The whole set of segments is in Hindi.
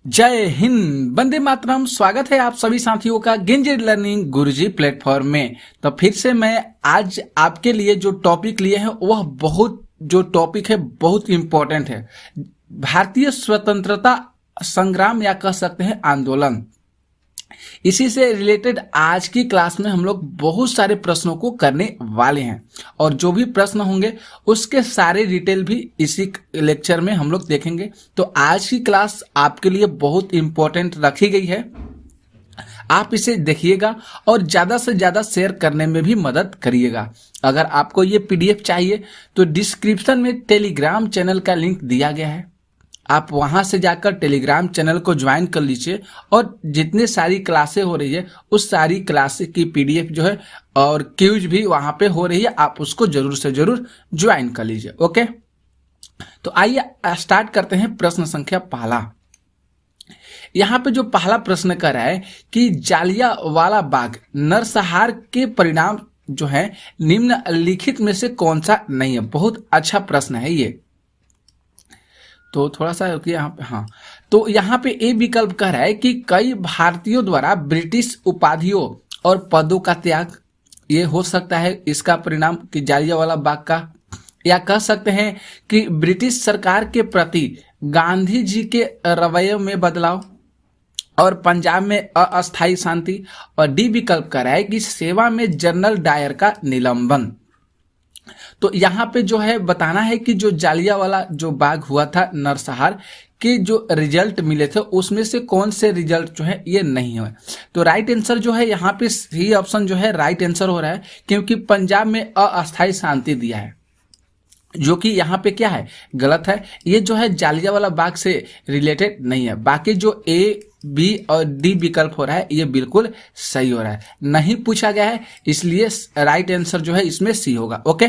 जय हिंद, वंदे मातरम। स्वागत है आप सभी साथियों का गेंजेड लर्निंग गुरुजी प्लेटफॉर्म में। तो फिर से मैं आज आपके लिए जो टॉपिक लिए हैं वह बहुत इंपॉर्टेंट है। भारतीय स्वतंत्रता संग्राम या कह सकते हैं आंदोलन। इसी से रिलेटेड आज की क्लास में हम लोग बहुत सारे प्रश्नों को करने वाले हैं और जो भी प्रश्न होंगे उसके सारे डिटेल भी इसी लेक्चर में हम लोग देखेंगे। तो आज की क्लास आपके लिए बहुत इंपॉर्टेंट रखी गई है। आप इसे देखिएगा और ज़्यादा से ज़्यादा शेयर करने में भी मदद करिएगा। अगर आपको ये पीडीएफ चाहिए तो डिस्क्रिप्शन में टेलीग्राम चैनल का लिंक दिया गया है, आप वहां से जाकर टेलीग्राम चैनल को ज्वाइन कर लीजिए और जितने सारी क्लासें हो रही है उस सारी क्लास की पीडीएफ जो है और क्यूज भी वहां पे हो रही है, आप उसको जरूर से जरूर ज्वाइन कर लीजिए। ओके, तो आइए स्टार्ट करते हैं। प्रश्न संख्या पहला, यहाँ पे जो पहला प्रश्न कर रहा है कि जालियांवाला बाग नरसंहार के परिणाम जो है निम्नलिखित में से कौन सा नहीं है। बहुत अच्छा प्रश्न है ये। तो थोड़ा सा यहाँ पे तो यहाँ पे ए विकल्प कह रहा है कि कई भारतीयों द्वारा ब्रिटिश उपाधियों और पदों का त्याग, ये हो सकता है इसका परिणाम कि जालियांवाला बाग का। या कह सकते हैं कि ब्रिटिश सरकार के प्रति गांधी जी के रवैये में बदलाव और पंजाब में अस्थायी शांति। और डी विकल्प कह रहा है कि सेवा में जनरल डायर का निलंबन। तो यहाँ पे जो है बताना है कि जो जालियांवाला जो बाग हुआ था नरसंहार के जो रिजल्ट मिले थे उसमें से कौन से रिजल्ट जो है ये नहीं हुए। तो राइट आंसर जो है यहाँ पे सी ऑप्शन जो है राइट आंसर हो रहा है, क्योंकि पंजाब में अस्थायी शांति दिया है जो कि यहाँ पे क्या है गलत है। ये जो है जालियांवाला बाग से रिलेटेड नहीं है। बाकी जो ए बी और डी विकल्प हो रहा है ये बिल्कुल सही हो रहा है, नहीं पूछा गया है, इसलिए राइट आंसर जो है इसमें सी होगा। ओके,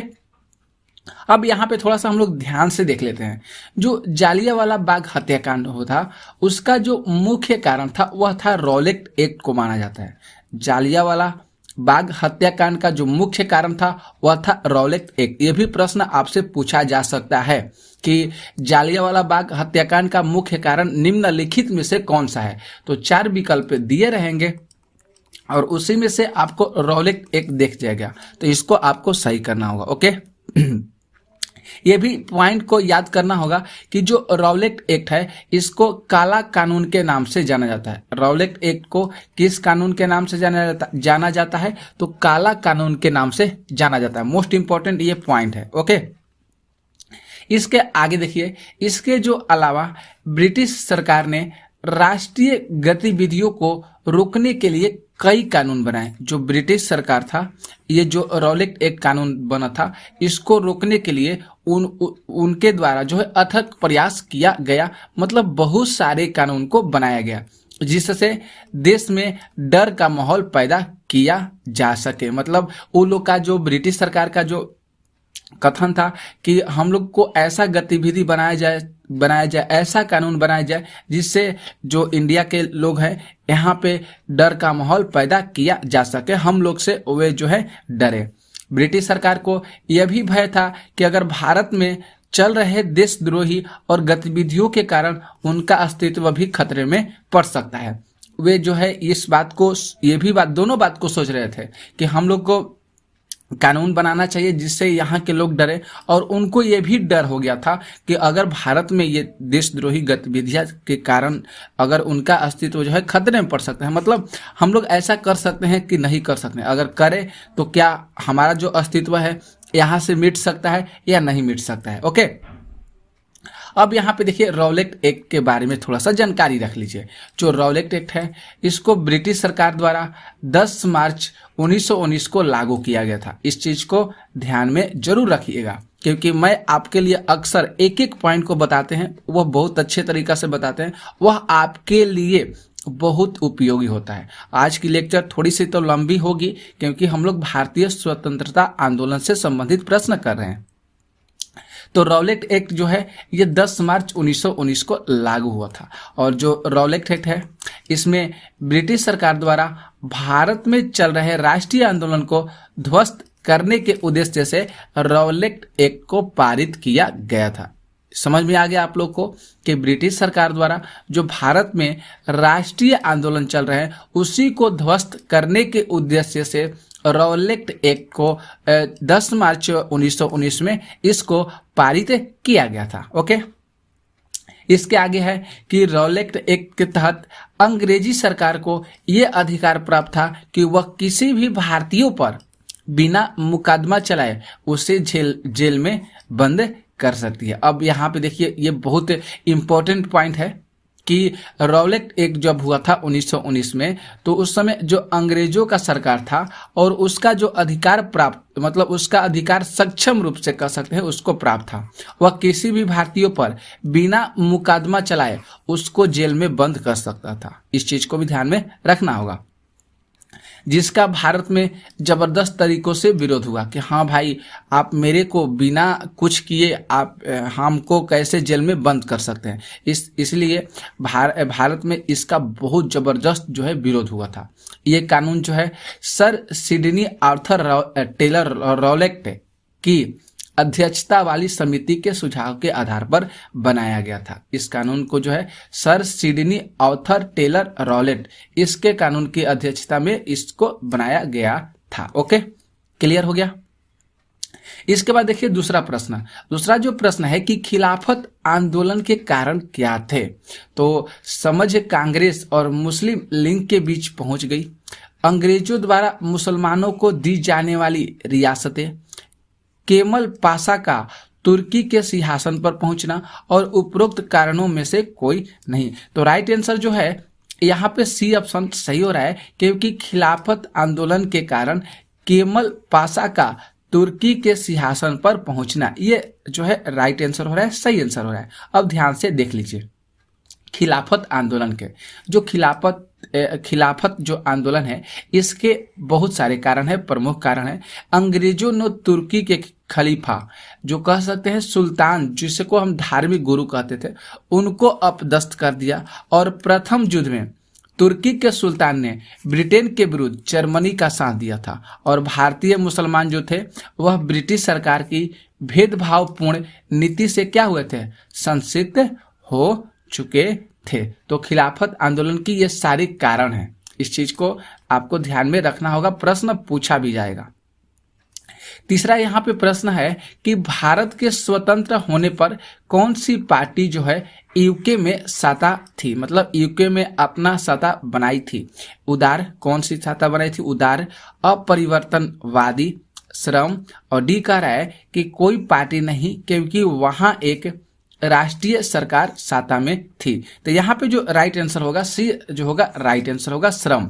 अब यहाँ पे थोड़ा सा हम लोग ध्यान से देख लेते हैं। जो जालियांवाला बाग हत्याकांड हो था उसका जो मुख्य कारण था वह था रॉलेट एक्ट को माना जाता है। जालियांवाला बाग हत्याकांड का जो मुख्य कारण था वह था रॉलेट एक्ट। यह भी प्रश्न आपसे पूछा जा सकता है कि जालियांवाला बाग हत्याकांड का मुख्य कारण निम्नलिखित में से कौन सा है। तो 4 विकल्प दिए रहेंगे और उसी में से आपको रॉलेट एक्ट दिख जाएगा, तो इसको आपको सही करना होगा। ओके, ये भी पॉइंट को याद करना होगा कि जो रॉलेट एक्ट है इसको काला कानून के नाम से जाना जाता है। रॉलेट एक्ट को किस कानून के नाम से जाना जाता है? तो काला कानून के नाम से जाना जाता है। मोस्ट इंपॉर्टेंट ये पॉइंट है। ओके, इसके आगे देखिए, इसके जो अलावा ब्रिटिश सरकार ने राष्ट्रीय गतिविधियों को रोकने के लिए कई कानून बनाए। जो ब्रिटिश सरकार था, ये जो रॉलेट एक्ट कानून बना था, इसको रोकने के लिए उनके द्वारा जो है अथक प्रयास किया गया। मतलब बहुत सारे कानून को बनाया गया जिससे देश में डर का माहौल पैदा किया जा सके। मतलब वो लोग का जो ब्रिटिश सरकार का जो कथन था कि हम लोग को ऐसा गतिविधि बनाया जाए, ऐसा कानून बनाया जाए जिससे जो इंडिया के लोग हैं यहाँ पे डर का माहौल पैदा किया जा सके, हम लोग से वे जो है डरे। ब्रिटिश सरकार को यह भी भय था कि अगर भारत में चल रहे देशद्रोही और गतिविधियों के कारण उनका अस्तित्व भी खतरे में पड़ सकता है। वे जो है इस बात को, ये भी बात, दोनों बात को सोच रहे थे कि हम लोग को कानून बनाना चाहिए जिससे यहाँ के लोग डरे, और उनको ये भी डर हो गया था कि अगर भारत में ये देशद्रोही गतिविधियां के कारण अगर उनका अस्तित्व जो है खतरे में पड़ सकता है। मतलब हम लोग ऐसा कर सकते हैं कि नहीं कर सकते, अगर करें तो क्या हमारा जो अस्तित्व है यहाँ से मिट सकता है या नहीं मिट सकता है। ओके, अब यहाँ पे देखिए रॉलेट एक्ट के बारे में थोड़ा सा जानकारी रख लीजिए। जो रॉलेट एक्ट है इसको ब्रिटिश सरकार द्वारा 10 मार्च 1919 को लागू किया गया था। इस चीज को ध्यान में जरूर रखिएगा, क्योंकि मैं आपके लिए अक्सर एक एक पॉइंट को बताते हैं, वह बहुत अच्छे तरीका से बताते हैं, वह आपके लिए बहुत उपयोगी होता है। आज की लेक्चर थोड़ी सी तो लंबी होगी क्योंकि हम लोग भारतीय स्वतंत्रता आंदोलन से संबंधित प्रश्न कर रहे हैं। तो रॉलेट एक्ट जो है ये 10 मार्च 1919 को लागू हुआ था। और जो रॉलेट एक्ट है इसमें ब्रिटिश सरकार द्वारा भारत में चल रहे राष्ट्रीय आंदोलन को ध्वस्त करने के उद्देश्य से रॉलेट एक्ट को पारित किया गया था। समझ में आ गया आप लोग को कि ब्रिटिश सरकार द्वारा जो भारत में राष्ट्रीय आंदोलन चल रहे हैं उसी को ध्वस्त करने के उद्देश्य से रॉलेट एक्ट को 10 मार्च 1919 में इसको पारित किया गया था। ओके, इसके आगे है कि रॉलेट एक्ट के तहत अंग्रेजी सरकार को यह अधिकार प्राप्त था कि वह किसी भी भारतीयों पर बिना मुकदमा चलाए उसे जेल में बंद कर सकती है। अब यहाँ पे देखिए ये बहुत इंपॉर्टेंट पॉइंट है कि रॉलेट एक्ट जब हुआ था 1919 में, तो उस समय जो अंग्रेजों का सरकार था और उसका जो अधिकार प्राप्त मतलब उसका अधिकार सक्षम रूप से कह सकते हैं उसको प्राप्त था, वह किसी भी भारतीयों पर बिना मुकदमा चलाए उसको जेल में बंद कर सकता था। इस चीज को भी ध्यान में रखना होगा, जिसका भारत में जबरदस्त तरीकों से विरोध हुआ कि हाँ भाई आप मेरे को बिना कुछ किए आप हमको कैसे जेल में बंद कर सकते हैं। इसलिए भारत में इसका बहुत जबरदस्त जो है विरोध हुआ था। ये कानून जो है sir Sidney Arthur Taylor Rowlatt की अध्यक्षता वाली समिति के सुझाव के आधार पर बनाया गया था। इस कानून को जो है sir Sidney Arthur Taylor Rowlatt इसके कानून की अध्यक्षता में इसको बनाया गया था। ओके, क्लियर हो गया। इसके बाद देखिए दूसरा जो प्रश्न है कि खिलाफत आंदोलन के कारण क्या थे। तो समझ कांग्रेस और मुस्लिम लीग के बीच पहुंच गई। अंग्रेजों द्वारा मुसलमानों को दी जाने वाली रियासतें, केमल पाशा का तुर्की के सिंहासन पर पहुंचना और उपरोक्त कारणों में से कोई नहीं। तो राइट आंसर जो है यहाँ पे सी ऑप्शन सही हो रहा है, क्योंकि खिलाफत आंदोलन के कारण केमल पाशा का तुर्की के सिंहासन पर पहुंचना, ये जो है राइट आंसर हो रहा है, सही आंसर हो रहा है। अब ध्यान से देख लीजिए, खिलाफत आंदोलन के जो खिलाफत जो आंदोलन है इसके बहुत सारे कारण है, प्रमुख कारण है। अंग्रेजों ने तुर्की के खलीफा जो कह सकते हैं सुल्तान, जिसको हम धार्मिक गुरु कहते थे, उनको अपदस्थ कर दिया और प्रथम युद्ध में तुर्की के सुल्तान ने ब्रिटेन के विरुद्ध जर्मनी का साथ दिया था और भारतीय मुसलमान जो थे वह ब्रिटिश सरकार की भेदभावपूर्ण नीति से क्या हुए थे, संसिद्ध हो चुके थे। तो खिलाफत आंदोलन की ये सारे कारण हैं, इस चीज को आपको ध्यान में रखना होगा, प्रश्न पूछा भी जाएगा। तीसरा यहाँ पे प्रश्न है कि भारत के स्वतंत्र होने पर कौन सी पार्टी जो है यूके में सत्ता थी, मतलब यूके में अपना सत्ता बनाई थी। उदार, कौन सी सत्ता बनाई थी, उदार, अपरिवर्तनवादी, श्रम, और डी कह रहा है कि कोई पार्टी नहीं क्योंकि वहां एक राष्ट्रीय सरकार सत्ता में थी। तो यहाँ पे जो राइट आंसर होगा सी जो होगा राइट आंसर होगा श्रम।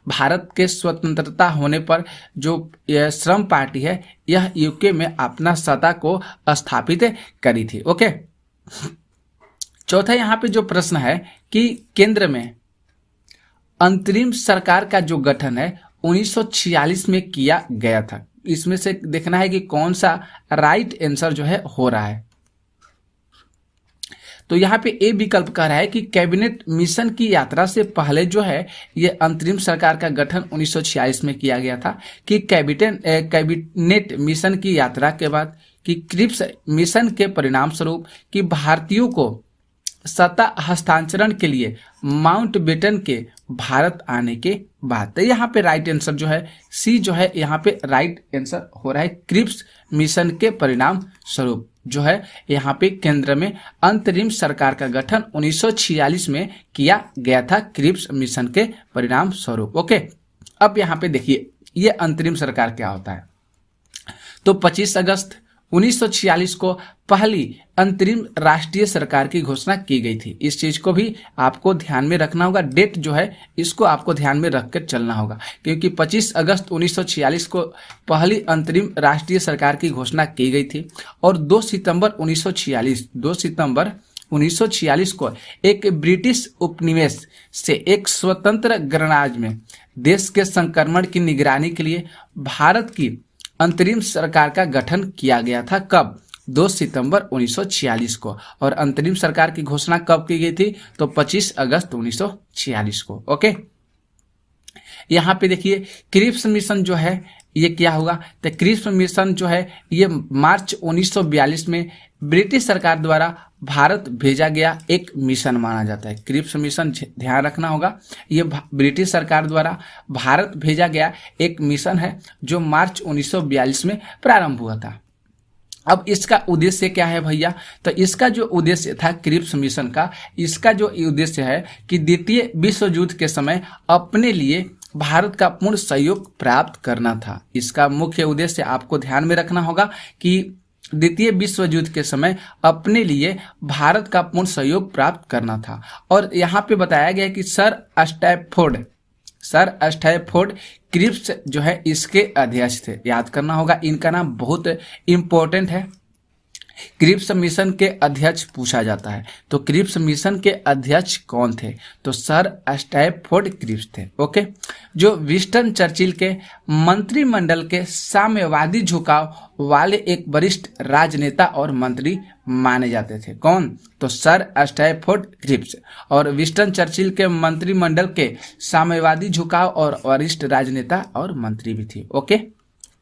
भारत के स्वतंत्रता होने पर जो यह श्रम पार्टी है यह यूके में अपना सत्ता को स्थापित करी थी। ओके, चौथा यहाँ पे जो प्रश्न है कि केंद्र में अंतरिम सरकार का जो गठन है 1946 में किया गया था। इसमें से देखना है कि कौन सा राइट आंसर जो है हो रहा है। तो यहाँ पे ए विकल्प कह रहा है कि कैबिनेट मिशन की यात्रा से पहले जो है ये अंतरिम सरकार का गठन 1946 में किया गया था, कि कैबिनेट मिशन की यात्रा के बाद, कि क्रिप्स मिशन के परिणाम स्वरूप, कि भारतीयों को सत्ता हस्तांतरण के लिए माउंटबेटन के भारत आने के बाद। तो यहाँ पे राइट आंसर जो है सी जो है यहाँ पे राइट आंसर हो रहा है, क्रिप्स मिशन के परिणाम स्वरूप जो है यहाँ पे केंद्र में अंतरिम सरकार का गठन 1946 में किया गया था, क्रिप्स मिशन के परिणाम स्वरूप। ओके, अब यहाँ पे देखिए ये अंतरिम सरकार क्या होता है। तो 25 अगस्त 1946 को पहली अंतरिम राष्ट्रीय सरकार की घोषणा की गई थी। इस चीज को भी आपको ध्यान में रखना होगा, डेट जो है इसको आपको ध्यान में रखकर चलना होगा, क्योंकि 25 अगस्त 1946 को पहली अंतरिम राष्ट्रीय सरकार की घोषणा की गई थी और 2 सितंबर 1946 को एक ब्रिटिश उपनिवेश से एक स्वतंत्र गणराज्य में देश के संक्रमण की निगरानी के लिए भारत की अंतरिम सरकार का गठन किया गया था। कब? 2 सितंबर 1946 को। और अंतरिम सरकार की घोषणा कब की गई थी? तो 25 अगस्त 1946 को। ओके, यहाँ पे देखिए क्रिप्स मिशन जो है ये क्या होगा, तो क्रिप्स मिशन जो है ये मार्च 1942 में ब्रिटिश सरकार द्वारा भारत भेजा गया एक मिशन माना जाता है। क्रिप्स मिशन ध्यान रखना होगा, ये ब्रिटिश सरकार द्वारा भारत भेजा गया एक मिशन है जो मार्च 1942 में प्रारंभ हुआ था। अब इसका उद्देश्य क्या है भैया? तो इसका जो उद्देश्य था क्रिप्स मिशन का, इसका जो उद्देश्य है कि द्वितीय विश्व युद्ध के समय अपने लिए भारत का पूर्ण सहयोग प्राप्त करना था। इसका मुख्य उद्देश्य आपको ध्यान में रखना होगा कि द्वितीय विश्व युद्ध के समय अपने लिए भारत का पूर्ण सहयोग प्राप्त करना था। और यहाँ पे बताया गया कि सर स्टैफोर्ड क्रिप्स जो है इसके अध्यक्ष थे। याद करना होगा, इनका नाम बहुत इंपॉर्टेंट है। क्रिप्स मिशन के अध्यक्ष पूछा जाता है, तो क्रिप्स मिशन के अध्यक्ष कौन थे? तो सर स्टैफोर्ड क्रिप्स थे। ओके, जो विंस्टन चर्चिल के मंत्रिमंडल के साम्यवादी झुकाव वाले एक वरिष्ठ राजनेता और मंत्री माने जाते थे। कौन? तो सर स्टैफोर्ड क्रिप्स। और विंस्टन चर्चिल के मंत्रिमंडल के साम्यवादी झुकाव और वरिष्ठ राजनेता और मंत्री भी थे। ओके,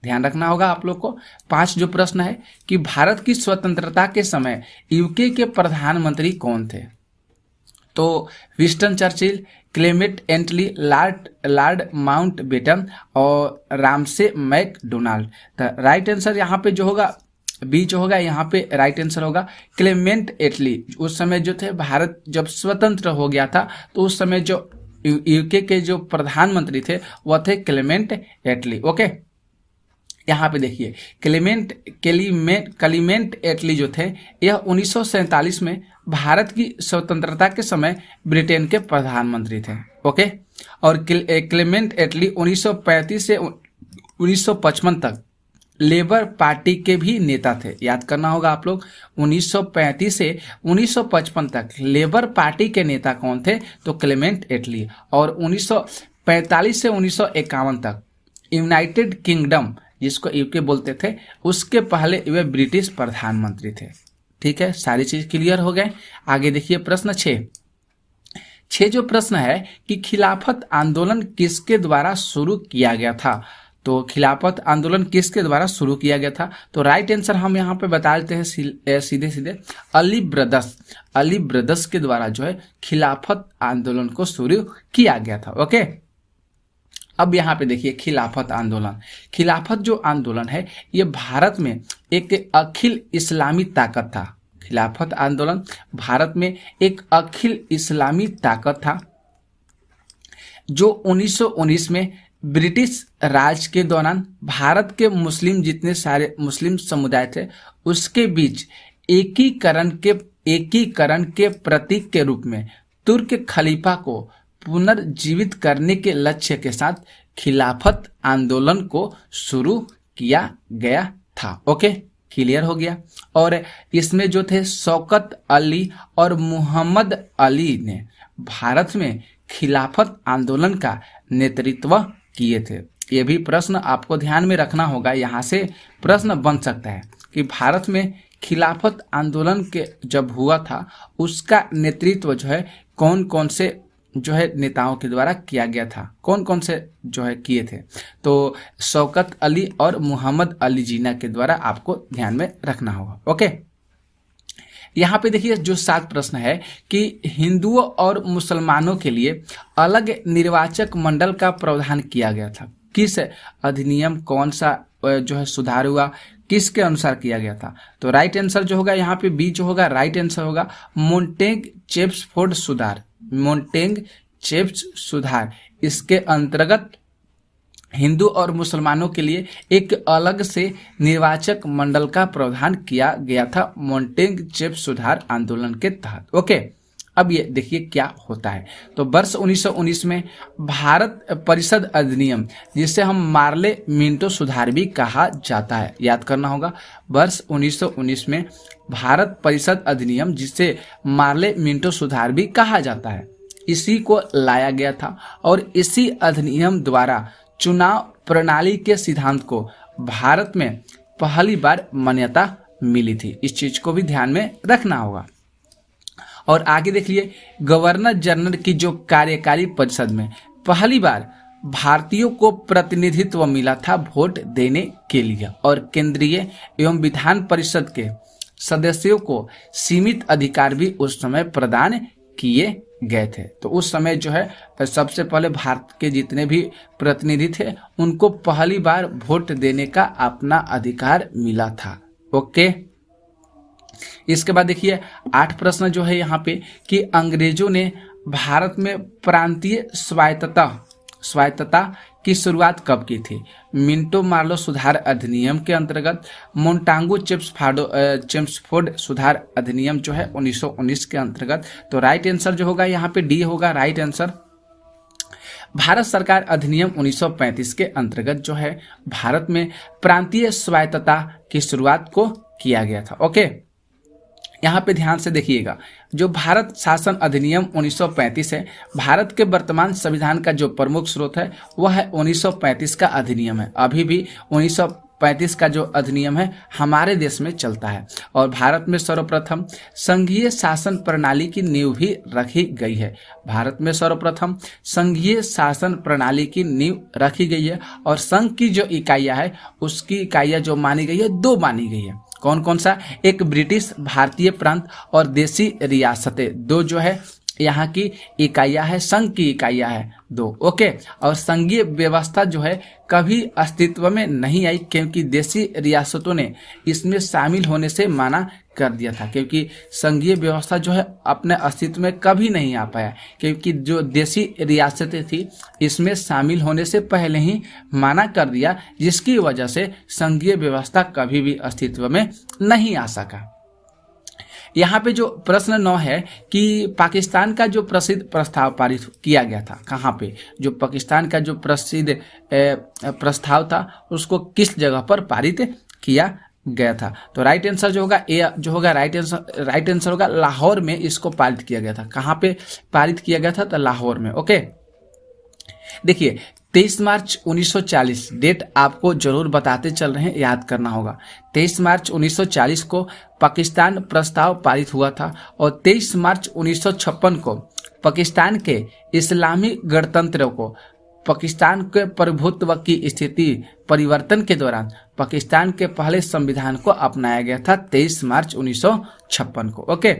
ध्यान रखना होगा आप लोग को। 5 जो प्रश्न है कि भारत की स्वतंत्रता के समय यूके के प्रधानमंत्री कौन थे? तो विंस्टन चर्चिल, क्लेमेंट एटली, लॉर्ड माउंटबेटन और रामसे मैकडोनाल्ड। तो राइट आंसर यहाँ पे जो होगा बी जो होगा, यहाँ पे राइट आंसर होगा क्लेमेंट एटली। उस समय जो थे भारत जब स्वतंत्र हो गया था तो उस समय जो यूके के जो प्रधानमंत्री थे वह थे क्लेमेंट एटली। ओके, यहाँ पे देखिए क्लेमेंट एटली जो थे यह 1947 में भारत की स्वतंत्रता के समय ब्रिटेन के प्रधानमंत्री थे। ओके, और क्लेमेंट एटली 1935 से 1955 तक लेबर पार्टी के भी नेता थे। याद करना होगा आप लोग, 1935 से 1955 तक लेबर पार्टी के नेता कौन थे? तो क्लेमेंट एटली। और 1945 से 1951 तक यूनाइटेड किंगडम जिसको यूके बोलते थे उसके पहले वे ब्रिटिश प्रधानमंत्री थे। ठीक है, सारी चीज क्लियर हो गए। आगे देखिए प्रश्न 6 जो प्रश्न है कि खिलाफत आंदोलन किसके द्वारा शुरू किया गया था? तो खिलाफत आंदोलन किसके द्वारा शुरू किया गया था? तो राइट आंसर हम यहाँ पे बता देते हैं सीधे अली ब्रदर्स के द्वारा जो है खिलाफत आंदोलन को शुरू किया गया था। ओके, अब यहाँ पे देखिए खिलाफत जो आंदोलन है ये भारत में एक अखिल इस्लामी ताकत था। खिलाफत आंदोलन भारत में एक अखिल इस्लामी ताकत था जो 1919 में ब्रिटिश राज के दौरान भारत के जितने सारे मुस्लिम समुदाय थे उसके बीच एकीकरण के प्रतीक के रूप में तुर्क खलीफा को पुनर्जीवित करने के लक्ष्य के साथ खिलाफत आंदोलन को शुरू किया गया था। ओके, क्लियर हो गया। और इसमें जो थे शौकत अली और मोहम्मद अली ने भारत में खिलाफत आंदोलन का नेतृत्व किए थे। ये भी प्रश्न आपको ध्यान में रखना होगा, यहाँ से प्रश्न बन सकता है कि भारत में खिलाफत आंदोलन के जब हुआ था उसका नेतृत्व जो है कौन कौन से जो है नेताओं के द्वारा किया गया था, कौन कौन से जो है किए थे? तो शौकत अली और मोहम्मद अली जिन्ना के द्वारा आपको ध्यान में रखना होगा। ओके, यहाँ पे देखिए जो 7 प्रश्न है कि हिंदुओं और मुसलमानों के लिए अलग निर्वाचक मंडल का प्रावधान किया गया था। किस अधिनियम कौन सा जो है सुधार हुआ, किसके अनुसार किया गया था? तो राइट आंसर जो होगा यहाँ पे बी जो होगा राइट आंसर होगा मोंटेग-चेम्सफोर्ड सुधार। इसके अंतर्गत हिंदू और मुसलमानों के लिए एक अलग से निर्वाचक मंडल का प्रावधान किया गया था मोंटेग-चेम्स सुधार आंदोलन के तहत। ओके, अब ये देखिए क्या होता है। तो वर्ष 1919 में भारत परिषद अधिनियम जिसे हम मार्ले मिंटो सुधार भी कहा जाता है, याद करना होगा। वर्ष 1919 में भारत परिषद अधिनियम जिसे मार्ले मिंटो सुधार भी कहा जाता है, इसी को लाया गया था और इसी अधिनियम द्वारा चुनाव प्रणाली के सिद्धांत को भारत में पहली बार मान्यता मिली थी। इस चीज को भी ध्यान में रखना होगा। और आगे देखिए गवर्नर जनरल की जो कार्यकारी परिषद में पहली बार भारतीयों को प्रतिनिधित्व मिला था वोट देने के लिए, और केंद्रीय एवं विधान परिषद के सदस्यों को सीमित अधिकार भी उस समय प्रदान किए गए थे। तो उस समय जो है सबसे पहले भारत के जितने भी प्रतिनिधि थे उनको पहली बार वोट देने का अपना अधिकार मिला था। ओके, इसके बाद देखिए 8 प्रश्न जो है यहाँ पे कि अंग्रेजों ने भारत में प्रांतीय स्वायत्तता की शुरुआत कब की थी? मिंटो मार्लो सुधार अधिनियम के अंतर्गत, मोंटागू चेम्सफोर्ड सुधार अधिनियम जो है 1919 के अंतर्गत। तो राइट आंसर जो होगा यहाँ पे डी होगा राइट आंसर। भारत सरकार अधिनियम 1935 के अंतर्गत जो है भारत में प्रांतीय स्वायत्तता की शुरुआत को किया गया था। ओके, यहाँ पे ध्यान से देखिएगा, जो भारत शासन अधिनियम 1935 है, भारत के वर्तमान संविधान का जो प्रमुख स्रोत है वह है 1935 का अधिनियम है। अभी भी 1935 का जो अधिनियम है हमारे देश में चलता है और भारत में सर्वप्रथम संघीय शासन प्रणाली की नींव भी रखी गई है। भारत में सर्वप्रथम संघीय शासन प्रणाली की नींव रखी गई है और संघ की जो इकाइयाँ है उसकी इकाइयाँ जो मानी गई है 2 मानी गई है। कौन कौन सा? एक ब्रिटिश भारतीय प्रांत और देसी रियासतें, 2 जो है यहाँ की इकाइयाँ है, संघ की इकाइयाँ है 2। ओके, और संघीय व्यवस्था जो है कभी अस्तित्व में नहीं आई क्योंकि देसी रियासतों ने इसमें शामिल होने से मना कर दिया था, क्योंकि संघीय व्यवस्था जो है अपने अस्तित्व में कभी नहीं आ पाया क्योंकि जो देसी रियासतें थी इसमें शामिल होने से पहले ही मना कर दिया, जिसकी वजह से संघीय व्यवस्था कभी भी अस्तित्व में नहीं आ सका। यहाँ पे जो प्रश्न 9 है कि पाकिस्तान का जो प्रसिद्ध प्रस्ताव पारित किया गया था, कहाँ पे? जो पाकिस्तान का जो प्रसिद्ध प्रस्ताव था उसको किस जगह पर पारित किया गया था? तो राइट आंसर जो होगा ए जो होगा राइट आंसर होगा लाहौर में इसको पारित किया गया था। कहाँ पे पारित किया गया था? तो लाहौर में। ओके, देखिए 23 मार्च 1940 डेट आपको जरूर बताते चल रहे हैं, याद करना होगा। 23 मार्च 1940 को पाकिस्तान प्रस्ताव पारित हुआ था और 23 मार्च 1956 को पाकिस्तान के इस्लामी गणतंत्र को पाकिस्तान के प्रभुत्व की स्थिति परिवर्तन के दौरान पाकिस्तान के पहले संविधान को अपनाया गया था 23 मार्च 1956 को। ओके,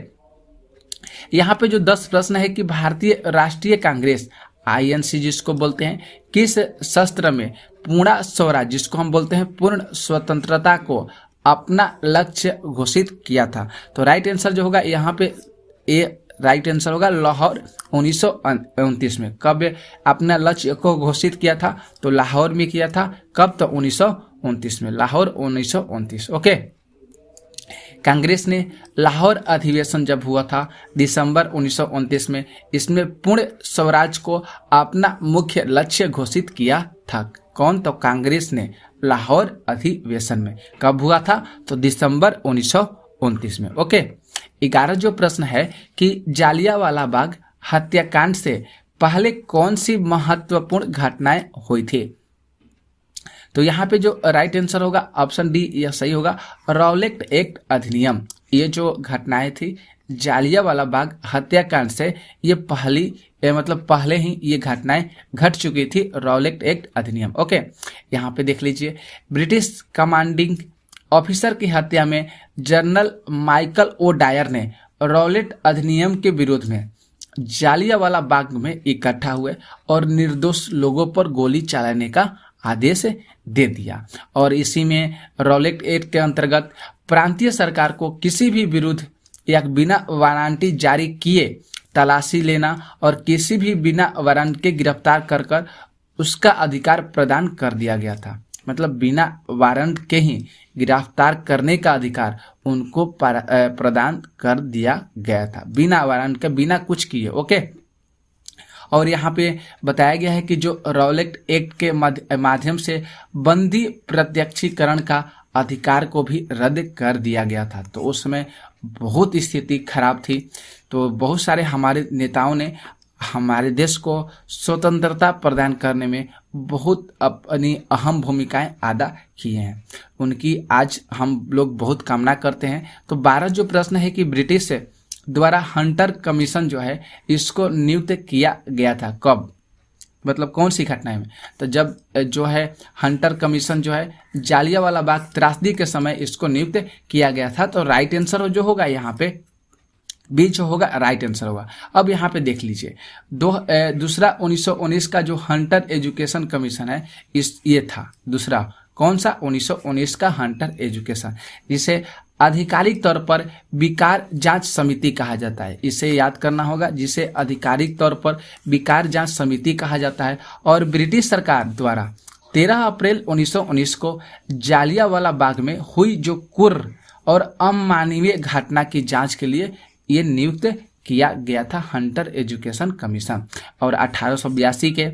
यहाँ पे जो 10 प्रश्न है कि भारतीय राष्ट्रीय कांग्रेस INC जिसको बोलते हैं किस शस्त्र में पूर्ण स्वराज जिसको हम बोलते हैं पूर्ण स्वतंत्रता को अपना लक्ष्य घोषित किया था? तो राइट आंसर जो होगा यहाँ पे ए राइट आंसर होगा लाहौर 1929 में। कब अपना लक्ष्य को घोषित किया था? तो लाहौर में किया था। कब? तो 1929 में, लाहौर 1929। ओके, कांग्रेस ने लाहौर अधिवेशन जब हुआ था दिसंबर 1929 में, इसमें पूर्ण स्वराज को अपना मुख्य लक्ष्य घोषित किया था। कौन? तो कांग्रेस ने लाहौर अधिवेशन में। कब हुआ था? तो दिसंबर 1929 में। ओके, 11 जो प्रश्न है कि जालियांवाला बाग हत्याकांड से पहले कौन सी महत्वपूर्ण घटनाएं हुई थी? तो यहाँ पे जो राइट आंसर होगा ऑप्शन डी यह सही होगा, रॉलेट एक्ट अधिनियम। ये जो घटनाएं थी जालियांवाला बाग हत्याकांड से ये पहले ही ये घटनाएं घट चुकी थी, रॉलेट एक्ट अधिनियम। ओके, यहाँ पे देख लीजिए, ब्रिटिश कमांडिंग ऑफिसर की हत्या में जनरल माइकल ओ डायर ने रॉलेट अधिनियम के विरोध में जालियांवाला बाग में इकट्ठा हुए और निर्दोष लोगों पर गोली चलाने का आदेश दे दिया। और इसी में रॉलेट एक्ट के अंतर्गत प्रांतीय सरकार को किसी भी विरुद्ध या बिना वारंटी जारी किए तलाशी लेना और किसी भी बिना वारंट के गिरफ्तार कर उसका अधिकार प्रदान कर दिया गया था। मतलब बिना वारंट के ही गिरफ्तार करने का अधिकार उनको प्रदान कर दिया गया था, बिना वारंट के, बिना कुछ किए। ओके, और यहाँ पे बताया गया है कि जो रॉलेट एक्ट के माध्यम से बंदी प्रत्यक्षीकरण का अधिकार को भी रद्द कर दिया गया था। तो उस समय बहुत स्थिति खराब थी, तो बहुत सारे हमारे नेताओं ने हमारे देश को स्वतंत्रता प्रदान करने में बहुत अपनी अहम भूमिकाएं अदा किए हैं। उनकी आज हम लोग बहुत कामना करते हैं। तो 12 जो प्रश्न है कि ब्रिटिश द्वारा हंटर कमीशन जो है इसको नियुक्त किया गया था, कब? मतलब कौन सी घटनाएं में, तो जब जो है हंटर कमीशन जो है जालियांवाला बाग त्रासदी के समय इसको नियुक्त किया गया था। तो राइट आंसर जो होगा यहाँ पे बी जो होगा राइट आंसर होगा। अब यहाँ पे देख लीजिए दूसरा 1919 का जो हंटर एजुकेशन कमीशन है ये था दूसरा, कौन सा 1919 का हंटर एजुकेशन, जिसे आधिकारिक तौर पर विकार जांच समिति कहा जाता है। इसे याद करना होगा, जिसे आधिकारिक तौर पर विकार जांच समिति कहा जाता है। और ब्रिटिश सरकार द्वारा 13 अप्रैल 1919 को जालियांवाला बाग में हुई जो क्रूर और अमानवीय घटना की जांच के लिए ये नियुक्त किया गया था हंटर एजुकेशन कमीशन। और 1882 के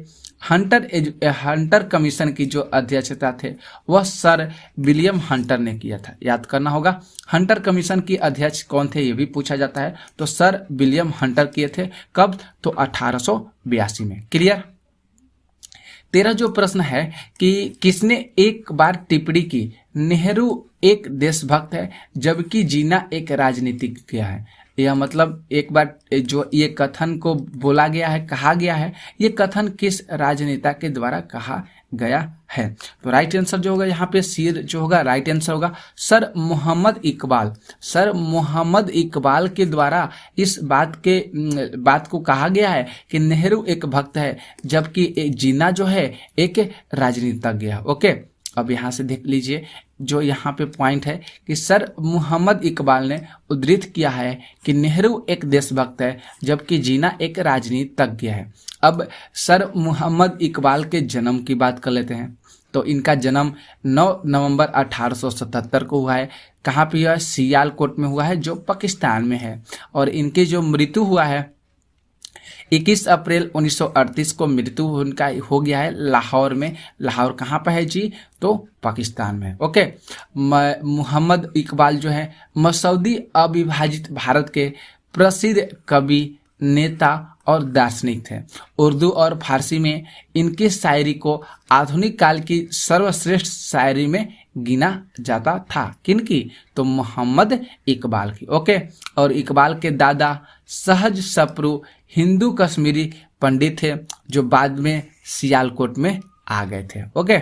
हंटर कमीशन की जो अध्यक्षता थे वह सर विलियम हंटर ने किया था। याद करना होगा, हंटर कमीशन की अध्यक्ष कौन थे ये भी पूछा जाता है, तो सर विलियम हंटर किए थे। कब, तो 1882 में। क्लियर। 13 जो प्रश्न है कि किसने एक बार टिप्पणी की नेहरू एक देशभक्त है जबकि जीना एक राजनीतिज्ञ है। यह मतलब एक बार जो ये कथन को बोला गया है, कहा गया है, ये कथन किस राजनेता के द्वारा कहा गया है। तो राइट आंसर जो होगा यहाँ पे सी जो होगा राइट आंसर होगा सर मोहम्मद इकबाल। सर मोहम्मद इकबाल के द्वारा इस बात को कहा गया है कि नेहरू एक भक्त है जबकि जीना जो है एक राजनीतिज्ञ है। ओके, अब यहाँ से देख लीजिए जो यहाँ पे पॉइंट है कि सर मोहम्मद इकबाल ने उद्धृत किया है कि नेहरू एक देशभक्त है जबकि जीना एक राजनीतिज्ञ है। अब सर मोहम्मद इकबाल के जन्म की बात कर लेते हैं। तो इनका जन्म 9 नवंबर 1877 को हुआ है। कहाँ पे हुआ है? सियालकोट में हुआ है जो पाकिस्तान में है। और इनकी जो मृत्यु हुआ है 21 अप्रैल 1938 को मृत्यु उनका हो गया है लाहौर में। लाहौर कहाँ पर है जी? तो पाकिस्तान में। ओके, मोहम्मद इकबाल जो है मसौदी अविभाजित भारत के प्रसिद्ध कवि, नेता और दार्शनिक थे। उर्दू और फारसी में इनकी शायरी को आधुनिक काल की सर्वश्रेष्ठ शायरी में गिना जाता था। किनकी? तो मोहम्मद इकबाल की। ओके, और इकबाल के दादा सहज सप्रू हिंदू कश्मीरी पंडित थे जो बाद में सियालकोट में आ गए थे। ओके,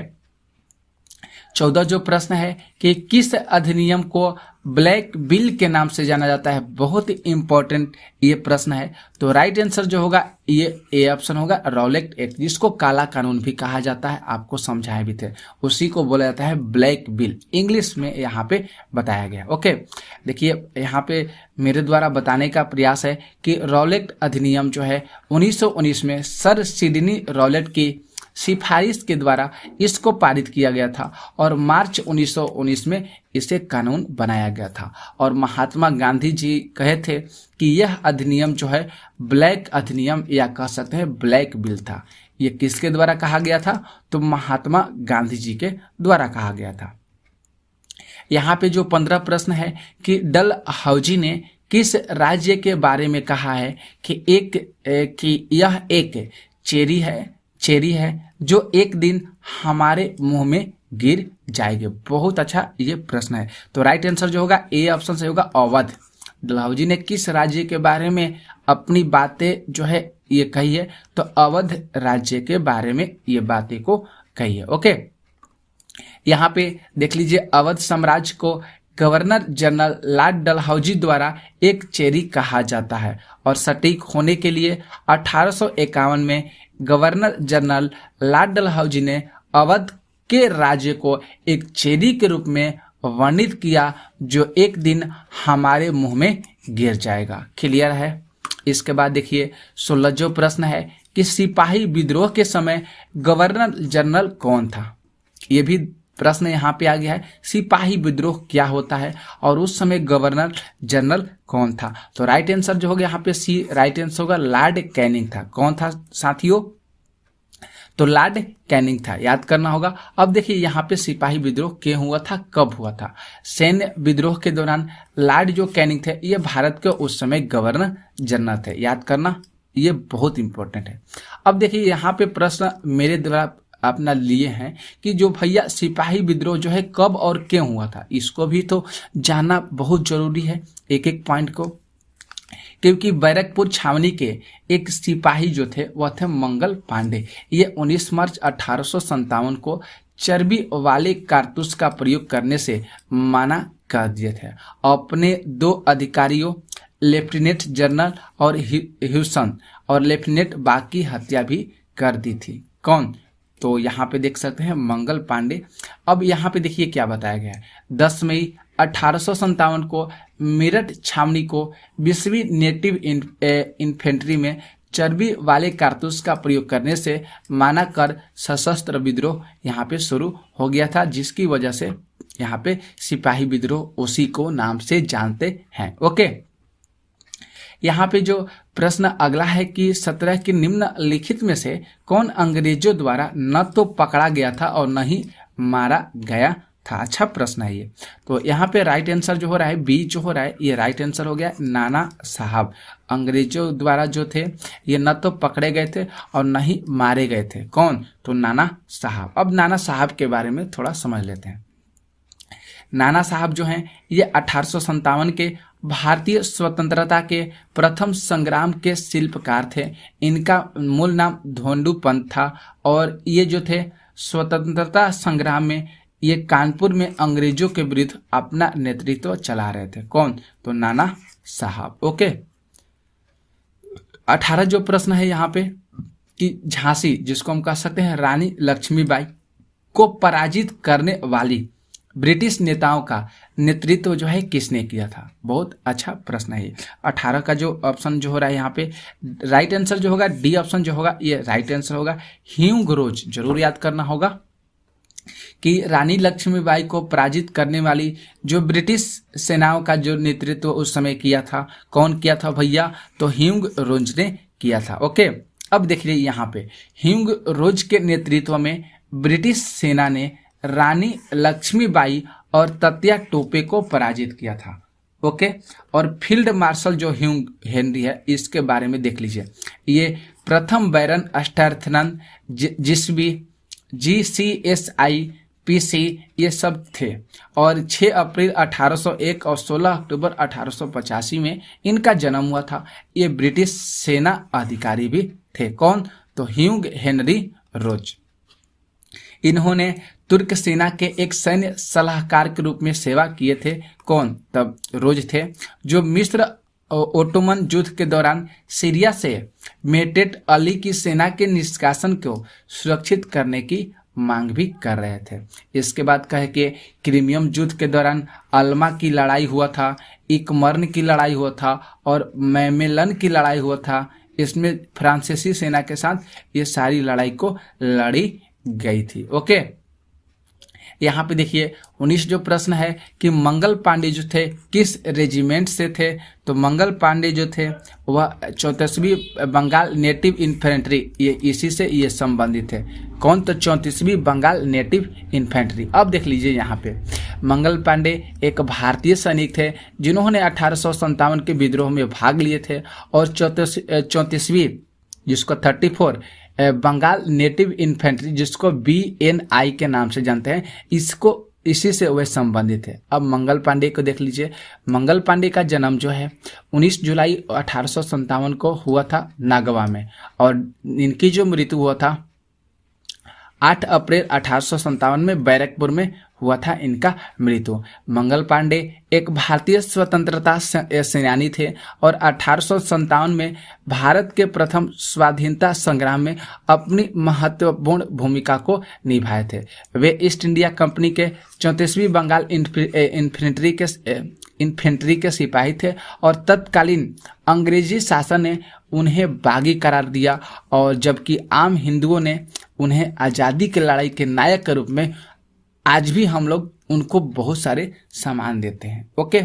14 जो प्रश्न है कि किस अधिनियम को ब्लैक बिल के नाम से जाना जाता है। बहुत ही इंपॉर्टेंट ये प्रश्न है। तो राइट आंसर जो होगा ये ए ऑप्शन होगा, रॉलेट एक्ट, जिसको काला कानून भी कहा जाता है। आपको समझाए भी थे, उसी को बोला जाता है ब्लैक बिल, इंग्लिश में यहाँ पे बताया गया। ओके, देखिए यहाँ पे मेरे द्वारा बताने का प्रयास है कि रॉलेट अधिनियम जो है 1919 में सर सिडनी रॉलेट की सिफारिश के द्वारा इसको पारित किया गया था और मार्च 1919 में इसे कानून बनाया गया था। और महात्मा गांधी जी कहे थे कि यह अधिनियम जो है ब्लैक अधिनियम या कह सकते हैं ब्लैक बिल था। ये किसके द्वारा कहा गया था? तो महात्मा गांधी जी के द्वारा कहा गया था। यहाँ पे जो 15 प्रश्न है कि डलहौजी ने किस राज्य के बारे में कहा है कि यह एक चेरी है जो एक दिन हमारे मुंह में गिर जाएगी। बहुत अच्छा ये प्रश्न है। तो राइट आंसर जो होगा ए ऑप्शन से होगा अवध। डलहौजी ने किस राज्य के बारे में अपनी बातें जो है ये कही है? तो अवध राज्य के बारे में ये बातें को कही है। ओके, यहाँ पे देख लीजिए अवध साम्राज्य को गवर्नर जनरल लॉर्ड डलहौजी द्वारा एक चेरी कहा जाता है। और सटीक होने के लिए 1851 में गवर्नर जनरल लॉर्ड डलहौजी ने अवध के राज्य को एक चेरी के रूप में वर्णित किया जो एक दिन हमारे मुंह में गिर जाएगा। क्लियर है। इसके बाद देखिए 16 जो प्रश्न है कि सिपाही विद्रोह के समय गवर्नर जनरल कौन था। ये भी प्रश्न यहाँ पे आ गया है, सिपाही विद्रोह क्या होता है और उस समय गवर्नर जनरल कौन था। तो राइट आंसर जो होगा यहाँ पे सी राइट आंसर होगा, लॉर्ड कैनिंग था। कौन था साथियों? तो लॉर्ड कैनिंग था, याद करना होगा। अब देखिए यहाँ पे सिपाही विद्रोह क्यों हुआ था, कब हुआ था? सैन्य विद्रोह के दौरान लॉर्ड जो कैनिंग थे ये भारत के उस समय गवर्नर जनरल थे। याद करना, ये बहुत इंपॉर्टेंट है। अब देखिए यहाँ पे प्रश्न मेरे द्वारा अपना लिए हैं कि जो भैया सिपाही विद्रोह जो है कब और क्यों हुआ था, इसको भी तो जानना बहुत जरूरी है एक एक पॉइंट को। क्योंकि बैरकपुर छावनी के एक सिपाही जो थे वह थे मंगल पांडे। ये 19 मार्च 1857 को चर्बी वाले कारतूस का प्रयोग करने से मना कर दिए थे। अपने 2 अधिकारियों लेफ्टिनेंट जनरल और ह्यूसन और लेफ्टिनेंट बाग की हत्या भी कर दी थी। कौन? तो यहाँ पे देख सकते हैं मंगल पांडे। अब यहाँ पे देखिए क्या बताया गया है। 10 मई 1857 को मेरठ छावनी को 20वीं नेटिव इन्फेंट्री में चर्बी वाले कारतूस का प्रयोग करने से माना कर सशस्त्र विद्रोह यहाँ पे शुरू हो गया था, जिसकी वजह से यहाँ पे सिपाही विद्रोह उसी को नाम से जानते हैं। ओके, यहाँ पे जो प्रश्न अगला है कि 17 की निम्नलिखित में से कौन अंग्रेजों द्वारा न तो पकड़ा गया था और न ही मारा गया था। अच्छा प्रश्न है ये। तो यहाँ पे राइट आंसर जो हो रहा है बी जो हो रहा है ये राइट आंसर हो गया, नाना साहब। अंग्रेजों द्वारा जो थे ये न तो पकड़े गए थे और न ही मारे गए थे। कौन? तो नाना साहब। अब नाना साहब के बारे में थोड़ा समझ लेते हैं। नाना साहब जो हैं ये 1857 के भारतीय स्वतंत्रता के प्रथम संग्राम के शिल्पकार थे। इनका मूल नाम धोंडू पंत था और ये जो थे स्वतंत्रता संग्राम में ये कानपुर में अंग्रेजों के विरुद्ध अपना नेतृत्व चला रहे थे। कौन? तो नाना साहब। ओके, 18 जो प्रश्न है यहाँ पे कि झांसी, जिसको हम कह सकते हैं रानी लक्ष्मीबाई को पराजित करने वाली ब्रिटिश नेताओं का नेतृत्व जो है किसने किया था। बहुत अच्छा प्रश्न है ये। 18 का जो ऑप्शन जो हो रहा है यहाँ पे राइट आंसर जो होगा डी ऑप्शन जो होगा ये राइट आंसर होगा। ह्यूग रोज जरूर याद करना होगा कि रानी लक्ष्मीबाई को पराजित करने वाली जो ब्रिटिश सेनाओं का जो नेतृत्व उस समय किया था, कौन किया था भैया? तो ह्यूग रोज ने किया था। ओके, अब देखिए यहाँ पे ह्यूग रोज के नेतृत्व में ब्रिटिश सेना ने रानी लक्ष्मीबाई और तत्या टोपे को पराजित किया था। ओके, और फील्ड मार्शल जो ह्यूग हेनरी है इसके बारे में देख लीजिए। ये प्रथम बैरन स्टैर्थनन जिसबी GCSI PC ये सब थे और 6 अप्रैल 1801 और 16 अक्टूबर 1885 में इनका जन्म हुआ था। ये ब्रिटिश सेना अधिकारी भी थे। कौन? तो ह्यूग हेनरी रोज। इन्होंने तुर्क सेना के एक सैन्य सलाहकार के रूप में सेवा किए थे। कौन? तब रोज थे, जो मिस्र ओटोमन युद्ध के दौरान सीरिया से मेटेट अली की सेना के निष्कासन को सुरक्षित करने की मांग भी कर रहे थे। इसके बाद कहे कि क्रीमियम युद्ध के दौरान अल्मा की लड़ाई हुआ था, इकमर्न की लड़ाई हुआ था और मैमेलन की लड़ाई हुआ था। इसमें फ्रांसीसी सेना के साथ ये सारी लड़ाई को लड़ी गई थी। ओके, यहाँ पे देखिए 19 जो प्रश्न है कि मंगल पांडे जो थे किस रेजिमेंट से थे। तो मंगल पांडे जो थे वह 34वीं बंगाल नेटिव इन्फेंट्री, ये इसी से ये संबंधित है। कौन? तो 34वीं बंगाल नेटिव इन्फेंट्री। अब देख लीजिए यहाँ पे मंगल पांडे एक भारतीय सैनिक थे जिन्होंने 1857 के विद्रोह में भाग लिए थे और 34वीं जिसको 34 बंगाल नेटिव इन्फेंट्री जिसको BNI के नाम से जानते हैं, इसको इसी से वे संबंधित है। अब मंगल पांडे को देख लीजिए। मंगल पांडे का जन्म जो है 19 जुलाई 1857 को हुआ था नागवा में और इनकी जो मृत्यु हुआ था 8 अप्रैल 1857 में बैरकपुर में हुआ था इनका मृत्यु। मंगल पांडे एक भारतीय स्वतंत्रता सेनानी थे और 1857 में भारत के प्रथम स्वाधीनता संग्राम में अपनी महत्वपूर्ण भूमिका को निभाए थे। वे ईस्ट इंडिया कंपनी के 34वीं बंगाल इन्फेंट्री के सिपाही थे और तत्कालीन अंग्रेजी शासन ने उन्हें बागी करार दिया और जबकि आम हिंदुओं ने उन्हें आज़ादी की लड़ाई के नायक के रूप में आज भी हम लोग उनको बहुत सारे सम्मान देते हैं। ओके,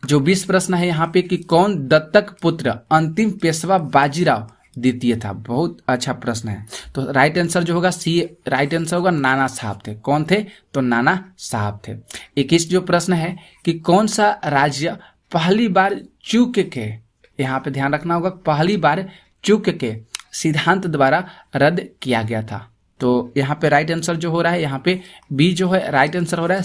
जो 20 प्रश्न है यहाँ पे कि कौन दत्तक पुत्र अंतिम पेशवा बाजीराव द्वितीय था। बहुत अच्छा प्रश्न है। तो राइट आंसर जो होगा सी राइट आंसर होगा, नाना साहब थे। कौन थे? तो नाना साहब थे। 21 जो प्रश्न है कि कौन सा राज्य पहली बार चूक के, यहाँ पे ध्यान रखना होगा, पहली बार चूक के सिद्धांत द्वारा रद्द किया गया था। तो यहाँ पे राइट आंसर जो हो रहा है यहाँ पे बी जो है राइट आंसर हो रहा है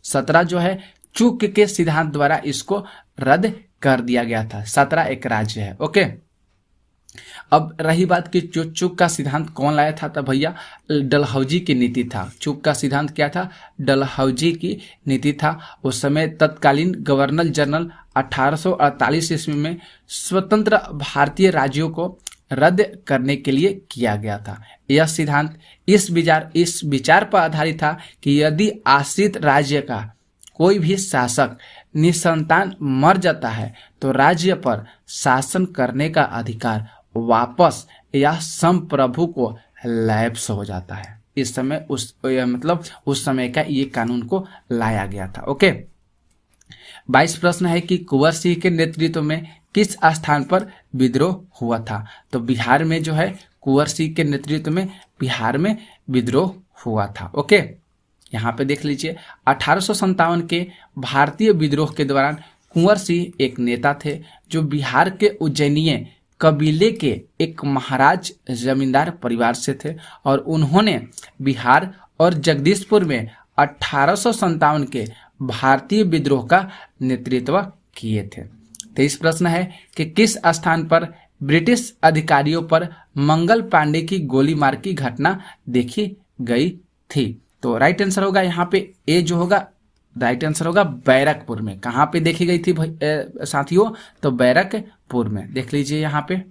17 जो है चूक के सिद्धांत द्वारा इसको रद्द कर दिया गया था। 17 एक राज्य है। ओके, अब रही बात कि जो चुप का सिद्धांत कौन लाया था, तब भैया डलहौजी की नीति था। चुप का सिद्धांत क्या था? डलहौजी की नीति था। उस समय तत्कालीन गवर्नर जनरल 1848 ईस्वी में स्वतंत्र भारतीय राज्यों को रद्द करने के लिए किया गया था। यह सिद्धांत इस विचार पर आधारित था कि यदि आश्रित राज्य का कोई भी शासक निसंतान मर जाता है तो राज्य पर शासन करने का अधिकार वापस या संप्रभु को लैप्स हो जाता है। इस समय उस समय का ये कानून को लाया गया था। ओके, 22 प्रश्न है कि कुंवर सिंह के नेतृत्व में किस स्थान पर विद्रोह हुआ था? तो बिहार में जो है कुंवर सिंह के नेतृत्व में बिहार में विद्रोह हुआ था। ओके, यहाँ पे देख लीजिए 1857 के भारतीय विद्रोह के दौरान कुंवर सिंह एक नेता थे जो बिहार के उज्जैनीय कबीले के एक महाराज जमींदार परिवार से थे और उन्होंने बिहार और जगदीशपुर में 1857 के भारतीय विद्रोह का नेतृत्व किए थे। 23 प्रश्न है कि किस स्थान पर ब्रिटिश अधिकारियों पर मंगल पांडे की गोली मार की घटना देखी गई थी? तो राइट आंसर होगा यहाँ पे ए जो होगा, राइट आंसर होगा बैरकपुर में। कहाँ पे देखी गई थी साथियों? तो बैरकपुर में। देख लीजिए यहाँ पे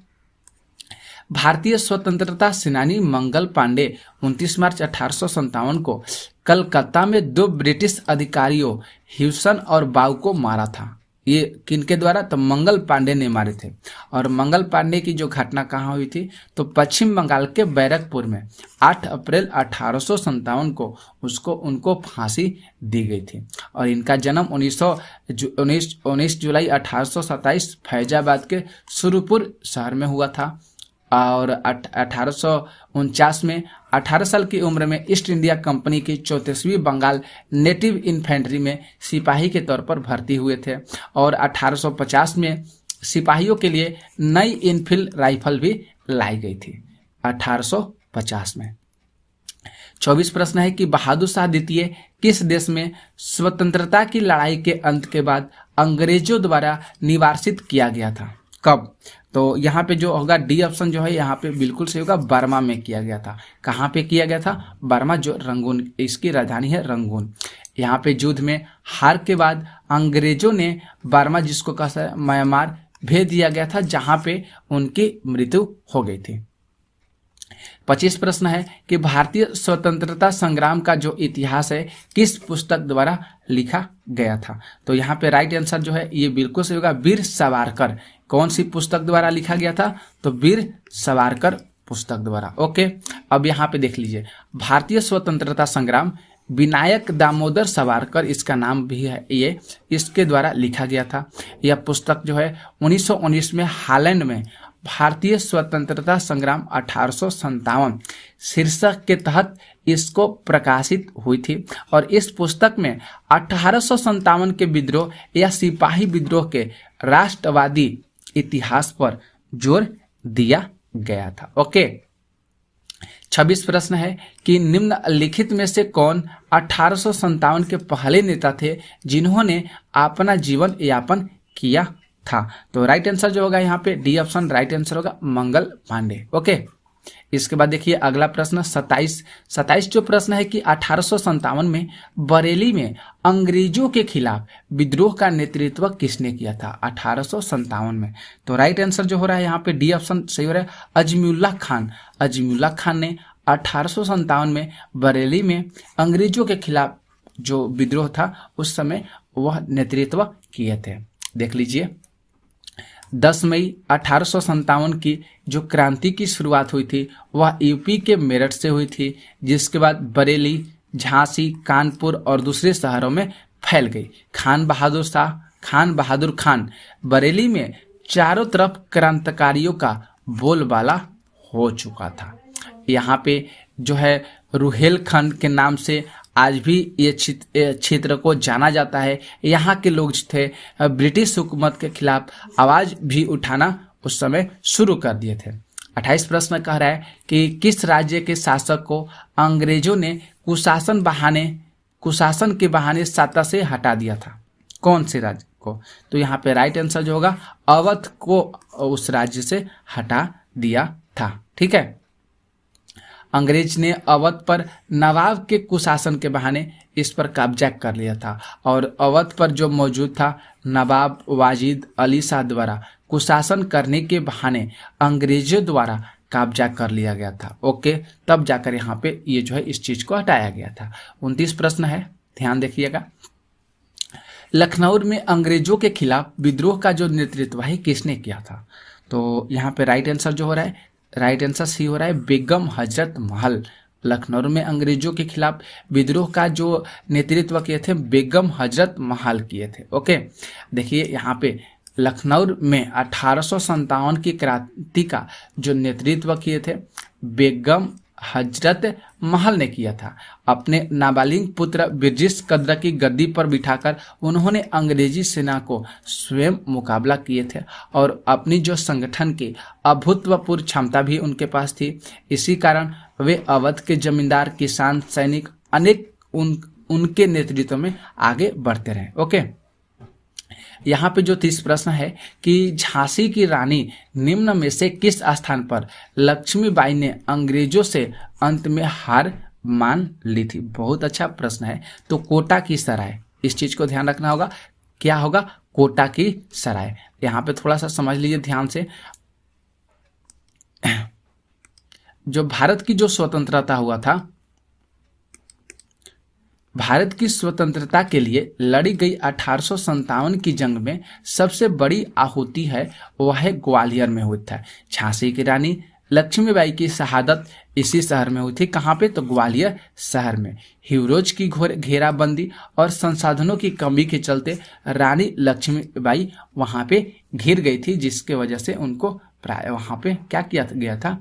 भारतीय स्वतंत्रता सेनानी मंगल पांडे 29 मार्च 1857 को कलकत्ता में 2 ब्रिटिश अधिकारियों ह्यूसन और बाउ को मारा था। ये किनके द्वारा? तो मंगल पांडे ने मारे थे। और मंगल पांडे की जो घटना कहाँ हुई थी? तो पश्चिम बंगाल के बैरकपुर में 8 अप्रैल 1857 को उनको फांसी दी गई थी। और इनका जन्म 19 जुलाई 1827 फैजाबाद के सुरपुर शहर में हुआ था। और 1849 में 18 साल की उम्र में ईस्ट इंडिया कंपनी की 34वीं बंगाल नेटिव इन्फेंट्री में सिपाही के तौर पर भर्ती हुए थे। और 1850 में सिपाहियों के लिए नई इनफील्ड राइफल भी लाई गई थी 1850 में। 24 प्रश्न है कि बहादुर शाह द्वितीय किस देश में स्वतंत्रता की लड़ाई के अंत के बाद अंग्रेजों द्वारा निवासित किया गया था? कब? तो यहाँ पे जो होगा डी ऑप्शन जो है यहाँ पे बिल्कुल सही होगा, बर्मा में किया गया था। कहाँ पे किया गया था? बर्मा, जो रंगून, इसकी राजधानी है रंगून। यहाँ पे युद्ध में हार के बाद अंग्रेजों ने बर्मा, जिसको कहा है म्यांमार, भेज दिया गया था, जहाँ पे उनकी मृत्यु हो गई थी। 25 प्रश्न है कि भारतीय स्वतंत्रता संग्राम का जो इतिहास है किस पुस्तक द्वारा लिखा गया था? तो यहाँ पे राइट आंसर जो है ये बिल्कुल सही होगा, वीर सावरकर। कौन सी पुस्तक द्वारा लिखा गया था? तो वीर सावरकर पुस्तक द्वारा। ओके, अब यहाँ पे देख लीजिए भारतीय स्वतंत्रता संग्राम विनायक दामोदर सावरकर, इसका नाम भी है ये, इसके द्वारा लिखा गया था। यह पुस्तक जो है 1919 में हालैंड में भारतीय स्वतंत्रता संग्राम 1857 शीर्षक के तहत इसको प्रकाशित हुई थी। और इस पुस्तक में 1857 के विद्रोह या सिपाही विद्रोह के राष्ट्रवादी इतिहास पर जोर दिया गया था। ओके, 26 प्रश्न है कि निम्नलिखित में से कौन 1857 के पहले नेता थे जिन्होंने अपना जीवन यापन किया था? तो राइट आंसर जो होगा यहाँ पे डी ऑप्शन राइट आंसर होगा, मंगल पांडे। ओके, इसके बाद देखिए अगला प्रश्न 27 जो प्रश्न है कि 1857 में बरेली में अंग्रेजों के खिलाफ विद्रोह का नेतृत्व किसने किया था? 1857 में। तो राइट आंसर जो हो रहा है यहाँ पे डी ऑप्शन सही हो रहा है, अजमुल्ला खान। अजमुल्ला खान ने 1857 में बरेली में अंग्रेजों के खिलाफ जो विद्रोह था उस समय वह नेतृत्व किए थे। देख लीजिए 10 मई 1857 की जो क्रांति की शुरुआत हुई थी वह यूपी के मेरठ से हुई थी, जिसके बाद बरेली, झांसी, कानपुर और दूसरे शहरों में फैल गई। खान बहादुर खान बरेली में चारों तरफ क्रांतिकारियों का बोलबाला हो चुका था। यहाँ पे जो है रुहेलखंड के नाम से आज भी ये क्षेत्र को जाना जाता है। यहाँ के लोग थे ब्रिटिश हुकूमत के खिलाफ आवाज भी उठाना उस समय शुरू कर दिए थे। 28 प्रश्न कह रहा है कि किस राज्य के शासक को अंग्रेजों ने कुशासन के बहाने सत्ता से हटा दिया था? कौन से राज्य? को। तो यहाँ पे राइट आंसर जो होगा अवध को उस राज्य से हटा दिया था। ठीक है, अंग्रेज ने अवध पर नवाब के कुशासन के बहाने इस पर कब्जा कर लिया था और अवध पर जो मौजूद था नवाब वाजिद अली शाह द्वारा कुशासन करने के बहाने अंग्रेजों द्वारा कब्जा कर लिया गया था। ओके, तब जाकर यहाँ पे ये जो है इस चीज को हटाया गया था। 29 प्रश्न है, ध्यान देखिएगा। लखनऊ में अंग्रेजों के खिलाफ विद्रोह का जो नेतृत्व है किसने किया था? तो यहाँ पे राइट आंसर जो हो रहा है, राइट आंसर सी हो रहा है बेगम हजरत महल। लखनऊ में अंग्रेजों के खिलाफ विद्रोह का जो नेतृत्व किए थे बेगम हजरत महल किए थे। ओके, देखिए यहाँ पे लखनऊ में 1857 की क्रांति का जो नेतृत्व किए थे बेगम हजरत महल ने किया था। अपने नाबालिग पुत्र ब्रिटिश कद्र की गद्दी पर बिठाकर उन्होंने अंग्रेजी सेना को स्वयं मुकाबला किए थे और अपनी जो संगठन की अभूतपूर्व क्षमता भी उनके पास थी। इसी कारण वे अवध के जमींदार, किसान, सैनिक अनेक उनके नेतृत्व में आगे बढ़ते रहे। ओके, यहाँ पे जो 30 प्रश्न है कि झांसी की रानी निम्न में से किस स्थान पर लक्ष्मीबाई ने अंग्रेजों से अंत में हार मान ली थी? बहुत अच्छा प्रश्न है। तो कोटा की सराय, इस चीज को ध्यान रखना होगा। क्या होगा? कोटा की सराय। यहाँ पे थोड़ा सा समझ लीजिए ध्यान से। जो भारत की जो स्वतंत्रता हुआ था, भारत की स्वतंत्रता के लिए लड़ी गई 1857 की जंग में सबसे बड़ी आहुति है वह है ग्वालियर में हुई था। झांसी की रानी लक्ष्मीबाई की शहादत इसी शहर में हुई थी। कहाँ पे? तो ग्वालियर शहर में। हिरोज की घोर घेराबंदी और संसाधनों की कमी के चलते रानी लक्ष्मीबाई वहां पे घिर गई थी, जिसके वजह से उनको प्राय वहां पे क्या किया गया था?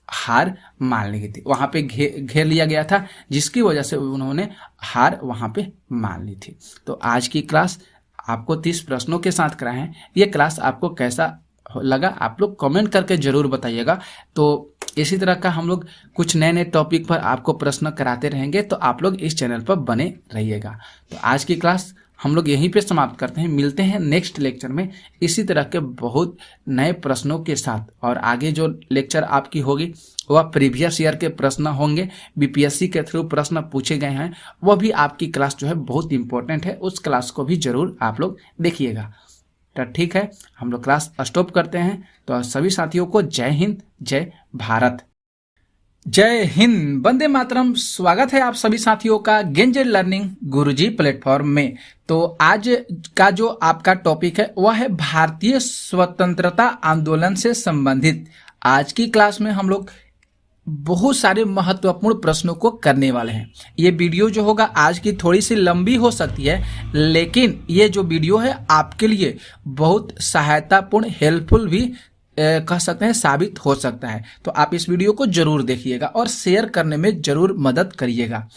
हार मान ली गई थी। वहां पे घेर लिया गया था, जिसकी वजह से उन्होंने हार वहां पे मान ली थी। तो आज की क्लास आपको 30 प्रश्नों के साथ कराए हैं। ये क्लास आपको कैसा लगा आप लोग कमेंट करके जरूर बताइएगा। तो इसी तरह का हम लोग कुछ नए नए टॉपिक पर आपको प्रश्न कराते रहेंगे, तो आप लोग इस चैनल पर बने रहिएगा। तो आज की क्लास हम लोग यहीं पे समाप्त करते हैं। मिलते हैं नेक्स्ट लेक्चर में इसी तरह के बहुत नए प्रश्नों के साथ। और आगे जो लेक्चर आपकी होगी वह प्रीवियस ईयर के प्रश्न होंगे, बीपीएससी के थ्रू प्रश्न पूछे गए हैं, वह भी आपकी क्लास जो है बहुत इंपॉर्टेंट है। उस क्लास को भी जरूर आप लोग देखिएगा। तो ठीक है, हम लोग क्लास स्टॉप करते हैं। तो सभी साथियों को जय हिंद, जय भारत। जय हिंद, वंदे मातरम। स्वागत है आप सभी साथियों का गेंजेल लर्निंग गुरुजी प्लेटफॉर्म में। तो आज का जो आपका टॉपिक है वह है भारतीय स्वतंत्रता आंदोलन से संबंधित। आज की क्लास में हम लोग बहुत सारे महत्वपूर्ण प्रश्नों को करने वाले हैं। ये वीडियो जो होगा आज की थोड़ी सी लंबी हो सकती है, लेकिन ये जो वीडियो है आपके लिए बहुत सहायतापूर्ण, हेल्पफुल भी कह सकते हैं, साबित हो सकता है। तो आप इस वीडियो को जरूर देखिएगा और शेयर करने में जरूर मदद करिएगा।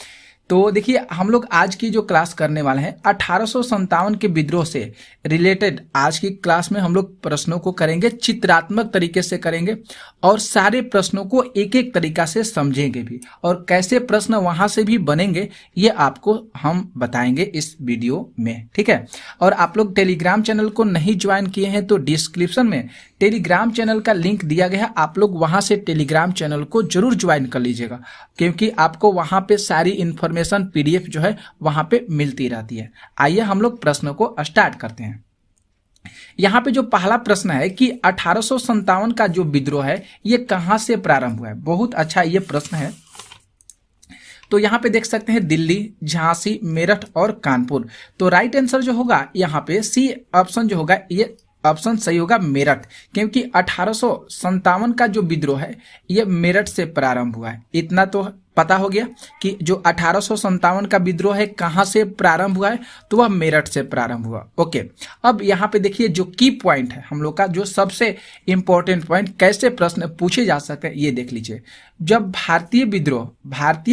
तो देखिए, हम लोग आज की जो क्लास करने वाले हैं 1857 के विद्रोह से रिलेटेड आज की क्लास में हम लोग प्रश्नों को करेंगे, चित्रात्मक तरीके से करेंगे और सारे प्रश्नों को एक एक तरीका से समझेंगे भी, और कैसे प्रश्न वहां से भी बनेंगे ये आपको हम बताएंगे इस वीडियो में। ठीक है, और आप लोग टेलीग्राम चैनल को नहीं ज्वाइन किए हैं तो डिस्क्रिप्शन में टेलीग्राम चैनल का लिंक दिया गया है, आप लोग वहां से टेलीग्राम चैनल को जरूर ज्वाइन कर लीजिएगा, क्योंकि आपको वहां पे सारी इंफॉर्मेशन पीडीएफ जो है वहां पे मिलती रहती है। आइए हम लोग प्रश्नों को स्टार्ट करते हैं। यहाँ पे जो पहला प्रश्न है कि 1857 का जो विद्रोह है ये कहां से प्रारंभ हुआ है? बहुत अच्छा ये प्रश्न है। तो यहाँ पे देख सकते हैं दिल्ली, झांसी, मेरठ और कानपुर। तो राइट आंसर जो होगा यहाँ पे सी ऑप्शन जो होगा, ये ऑप्शन सही होगा मेरठ, क्योंकि 1857 का जो विद्रोह है ये मेरठ से प्रारंभ हुआ है। इतना तो पता हो गया कि जो 1857 का विद्रोह है कहां से प्रारंभ हुआ है, तो वह मेरठ से प्रारंभ हुआ। ओके, अब यहाँ पे देखिए जो की पॉइंट है हम लोग का, जो सबसे इंपॉर्टेंट पॉइंट, कैसे प्रश्न पूछे जा सकते हैं ये देख लीजिए। जब भारतीय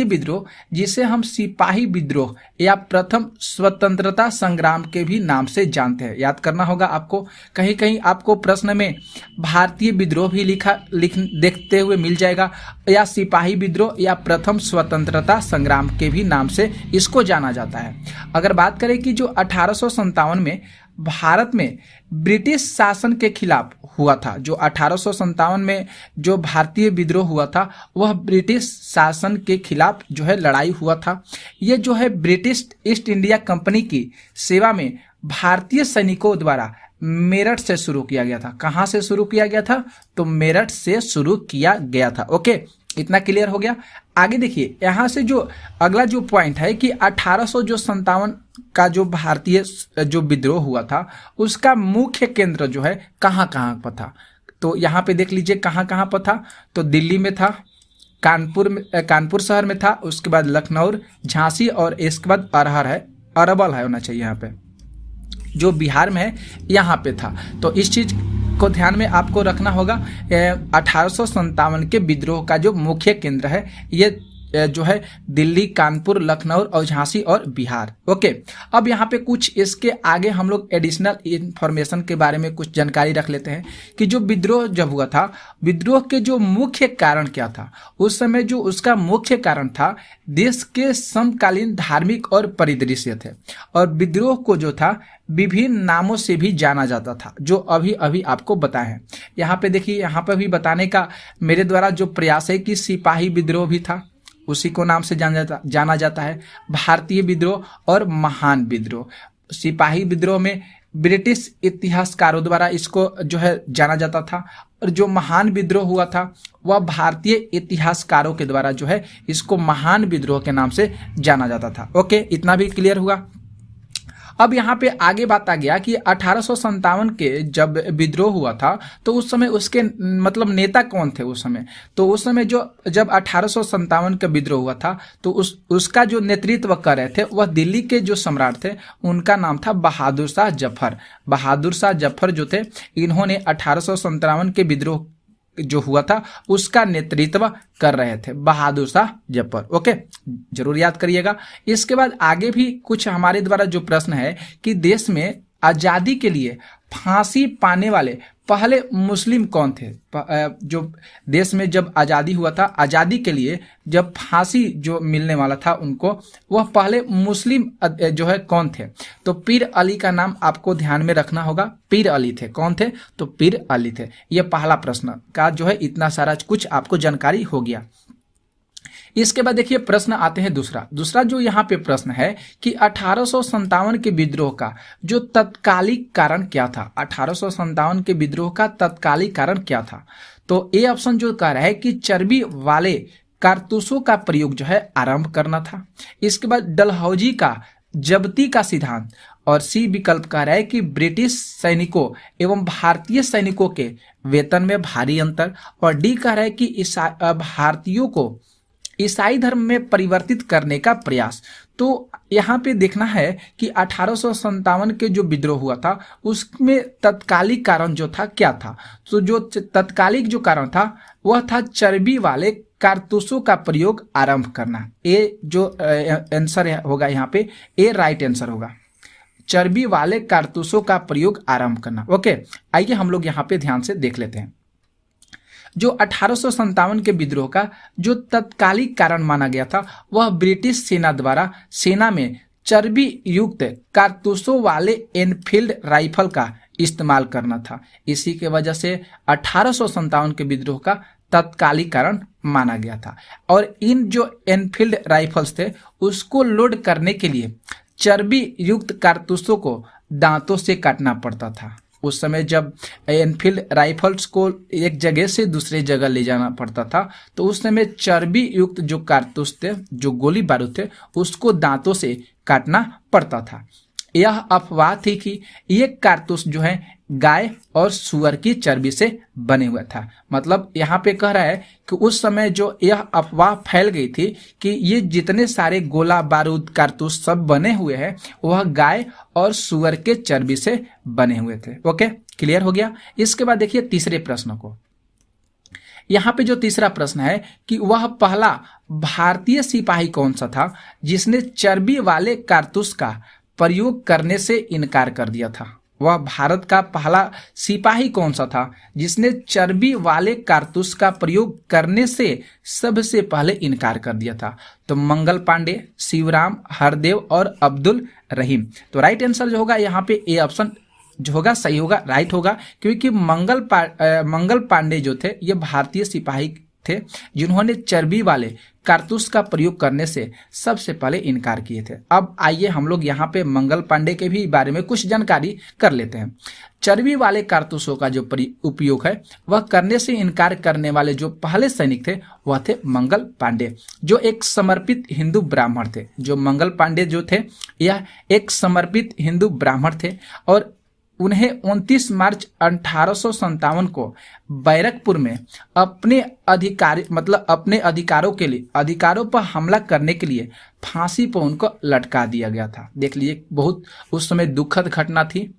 विद्रोह जिसे हम सिपाही विद्रोह या प्रथम स्वतंत्रता संग्राम के भी नाम से जानते हैं, याद करना होगा आपको। कहीं कहीं आपको प्रश्न में भारतीय विद्रोह भी लिख देखते हुए मिल जाएगा, या सिपाही विद्रोह या प्रथम स्वतंत्रता संग्राम के भी नाम से इसको जाना जाता है। अगर बात करें कि जो 1857 में भारत में ब्रिटिश शासन के खिलाफ हुआ था। जो 1857 में जो भारतीय विद्रोह हुआ था वह ब्रिटिश शासन के खिलाफ जो है लड़ाई हुआ था। ये जो है ब्रिटिश ईस्ट इंडिया कंपनी की सेवा में भारतीय सैनिकों द्वारा मेरठ से शुरू किया गया था। कहाँ से शुरू किया गया था? तो मेरठ से शुरू किया गया था। ओके, इतना क्लियर हो गया। आगे देखिए, यहाँ से जो अगला जो पॉइंट है कि 1857 का जो भारतीय जो विद्रोह हुआ था उसका मुख्य केंद्र जो है कहाँ कहाँ पर था। तो यहाँ पे देख लीजिए कहाँ कहाँ पर था। तो दिल्ली में था, कानपुर शहर में था, उसके बाद लखनऊ, झांसी और इसके बाद अरवल है होना चाहिए यहाँ पे, जो बिहार में है यहाँ पे था। तो इस चीज को ध्यान में आपको रखना होगा। 1857 के विद्रोह का जो मुख्य केंद्र है ये जो है दिल्ली, कानपुर, लखनऊ और झांसी और बिहार। ओके, अब यहाँ पे कुछ इसके आगे हम लोग एडिशनल इंफॉर्मेशन के बारे में कुछ जानकारी रख लेते हैं कि जो विद्रोह जब हुआ था, विद्रोह के जो मुख्य कारण क्या था। उस समय जो उसका मुख्य कारण था, देश के समकालीन धार्मिक और परिदृश्य थे और विद्रोह को जो था विभिन्न नामों से भी जाना जाता था, जो अभी अभी आपको बताए हैं। यहाँ पे देखिए, यहाँ पे भी बताने का मेरे द्वारा जो प्रयास है कि सिपाही विद्रोह भी था, उसी को नाम से जाना जाता है, भारतीय विद्रोह और महान विद्रोह। सिपाही विद्रोह में ब्रिटिश इतिहासकारों द्वारा इसको जो है जाना जाता था और जो महान विद्रोह हुआ था वह भारतीय इतिहासकारों के द्वारा जो है इसको महान विद्रोह के नाम से जाना जाता था। ओके, इतना भी क्लियर हुआ। अब यहाँ पे आगे बात आ गया कि 1857 के जब विद्रोह हुआ था तो उस समय उसके मतलब नेता कौन थे उस समय। तो उस समय जब 1857 का विद्रोह हुआ था तो उसका जो नेतृत्व कर रहे थे वह दिल्ली के जो सम्राट थे उनका नाम था बहादुर शाह जफर। बहादुर शाह जफर जो थे, इन्होंने 1857 के विद्रोह जो हुआ था उसका नेतृत्व कर रहे थे, बहादुर शाह जफर। ओके, जरूर याद करिएगा। इसके बाद आगे भी कुछ हमारे द्वारा जो प्रश्न है कि देश में आजादी के लिए फांसी पाने वाले पहले मुस्लिम कौन थे। जो देश में जब आजादी हुआ था, आजादी के लिए जब फांसी जो मिलने वाला था उनको, वह पहले मुस्लिम जो है कौन थे। तो पीर अली का नाम आपको ध्यान में रखना होगा। पीर अली थे। कौन थे? तो पीर अली थे। यह पहला प्रश्न का जो है इतना सारा कुछ आपको जानकारी हो गया। इसके बाद देखिए प्रश्न आते हैं दूसरा जो यहाँ पे प्रश्न है कि 1857 के विद्रोह का जो तत्कालिक कारण क्या था। 1857 के विद्रोह का तत्कालिक कारण क्या था। तो ए ऑप्शन जो कह रहा है कि चर्बी वाले कारतूसों का प्रयोग जो है आरंभ करना था। इसके बाद डलहौजी का जब्ती का सिद्धांत, और सी विकल्प कह रहा है कि ब्रिटिश सैनिकों एवं भारतीय सैनिकों के वेतन में भारी अंतर, और डी कह रहा है कि भारतीयों को ईसाई धर्म में परिवर्तित करने का प्रयास। तो यहाँ पे देखना है कि 1857 के जो विद्रोह हुआ था उसमें तत्कालिक कारण जो था क्या था। तो जो तत्कालिक जो कारण था वह था चर्बी वाले कारतूसों का प्रयोग आरंभ करना। ए जो आंसर होगा यहाँ पे, ए राइट आंसर होगा, चर्बी वाले कारतूसों का प्रयोग आरंभ करना। ओके, आइए हम लोग यहाँ पे ध्यान से देख लेते हैं। जो 1857 के विद्रोह का जो तत्कालिक कारण माना गया था वह ब्रिटिश सेना द्वारा सेना में चर्बी युक्त कारतूसों वाले एनफील्ड राइफल का इस्तेमाल करना था। इसी के वजह से 1857 के विद्रोह का तत्कालिक कारण माना गया था। और इन जो एनफील्ड राइफल्स थे उसको लोड करने के लिए चर्बी युक्त कारतूसों को दांतों से काटना पड़ता था। उस समय जब एनफील्ड राइफल्स को एक जगह से दूसरे जगह ले जाना पड़ता था तो उस समय चर्बी युक्त जो कारतूस थे, जो गोली बारूद थे, उसको दांतों से काटना पड़ता था। यह अफवाह थी कि ये कारतूस जो है गाय और सुअर की चर्बी से बने हुआ था। मतलब यहाँ पे कह रहा है कि उस समय जो यह अफवाह फैल गई थी कि ये जितने सारे गोला बारूद कारतूस सब बने हुए हैं वह गाय और सुअर के चर्बी से बने हुए थे। ओके, क्लियर हो गया। इसके बाद देखिए तीसरे प्रश्न को। यहाँ पे जो तीसरा प्रश्न है कि वह पहला भारतीय सिपाही कौन सा था जिसने चर्बी वाले कारतूस का प्रयोग करने से इनकार कर दिया था। वह भारत का पहला सिपाही कौन सा था जिसने चर्बी वाले कारतूस का प्रयोग करने से सबसे पहले इनकार कर दिया था। तो मंगल पांडे, शिवराम, हरदेव और अब्दुल रहीम। तो राइट आंसर जो होगा यहाँ पे ए ऑप्शन जो होगा सही होगा, राइट होगा, क्योंकि मंगल पांडे जो थे ये भारतीय सिपाही थे जिन्होंने चर्बी वाले कारतूस का प्रयोग करने से सबसे पहले इनकार किए थे। अब आइए हम लोग यहाँ पे मंगल पांडे के भी बारे में कुछ जानकारी कर लेते हैं। चर्बी वाले कारतूसों का जो उपयोग है वह करने से इनकार करने वाले जो पहले सैनिक थे वह थे मंगल पांडे, जो एक समर्पित हिंदू ब्राह्मण थे। जो मंगल पांडे जो थे यह एक समर्पित हिंदू ब्राह्मण थे और उन्हें 29 मार्च 1857 को बैरकपुर में अपने अधिकारों पर हमला करने के लिए फांसी पर उनको लटका दिया गया था। देख लीजिए, बहुत उस समय दुखद घटना थी,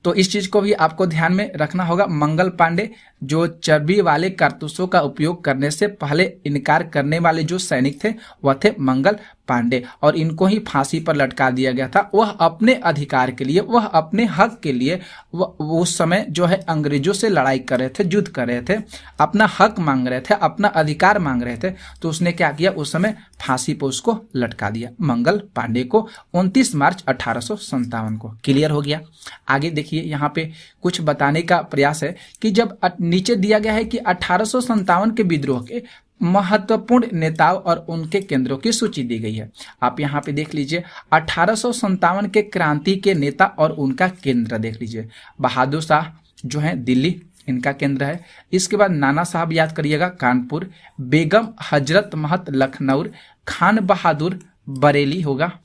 तो इस चीज को भी आपको ध्यान में रखना होगा। मंगल पांडे जो चर्बी वाले कारतूसों का उपयोग करने से पहले इनकार करने वाले जो सैनिक थे वह थे मंगल पांडे, और इनको ही फांसी पर लटका दिया गया था। वह अपने अधिकार के लिए, वह अपने हक के लिए उस समय जो है अंग्रेजों से लड़ाई कर रहे थे, युद्ध कर रहे थे, अपना हक मांग रहे थे, अपना अधिकार मांग रहे थे। तो उसने क्या किया, उस समय फांसी पर उसको लटका दिया मंगल पांडे को 29 मार्च 1857 को। क्लियर हो गया। आगे देखिए, यहाँ पे कुछ बताने का प्रयास है कि जब नीचे दिया गया है कि 1857 के विद्रोह के महत्वपूर्ण नेताओं और उनके केंद्रों की सूची दी गई है। आप यहाँ पे देख लीजिए 1857 के क्रांति के नेता और उनका केंद्र देख लीजिए। बहादुर शाह जो है दिल्ली, इनका केंद्र है। इसके बाद नाना साहब याद करिएगा कानपुर, बेगम हजरत महत लखनऊ, खान बहादुर बरेली होगा।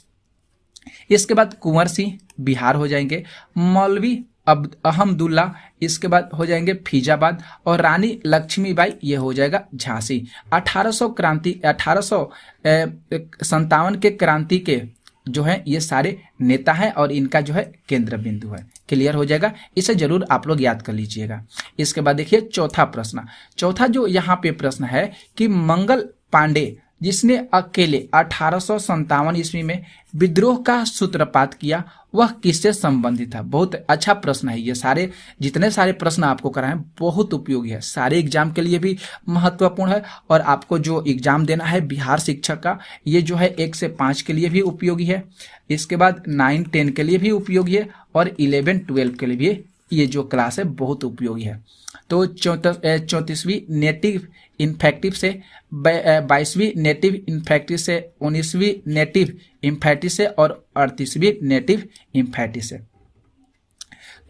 इसके बाद कुंवर सिंह बिहार हो जाएंगे, मौलवी अहमदुल्ला इसके बाद हो जाएंगे फैजाबाद, और रानी लक्ष्मीबाई ये हो जाएगा झांसी। 1857 के क्रांति के जो है ये सारे नेता हैं और इनका जो है केंद्र बिंदु है। क्लियर हो जाएगा, इसे जरूर आप लोग याद कर लीजिएगा। इसके बाद देखिए चौथा प्रश्न। चौथा जो यहाँ पे प्रश्न है कि मंगल पांडे जिसने अकेले 1857 ईस्वी में विद्रोह का सूत्रपात किया वह किससे संबंधित था। बहुत अच्छा प्रश्न है ये। सारे जितने सारे प्रश्न आपको कराएं बहुत उपयोगी है, सारे एग्जाम के लिए भी महत्वपूर्ण है, और आपको जो एग्जाम देना है बिहार शिक्षक का ये जो है 1 से 5 के लिए भी उपयोगी है। इसके बाद 9, 10 के लिए भी उपयोगी है, और 11, 12 के लिए भी ये जो क्लास है बहुत उपयोगी है। तो 34वीं नेटिव इन्फेक्टिव से, 22वीं नेटिव इन्फेक्टिव से, 19वीं नेटिव इन्फेक्टिव से, और 38वीं नेटिव इन्फेक्टिव से।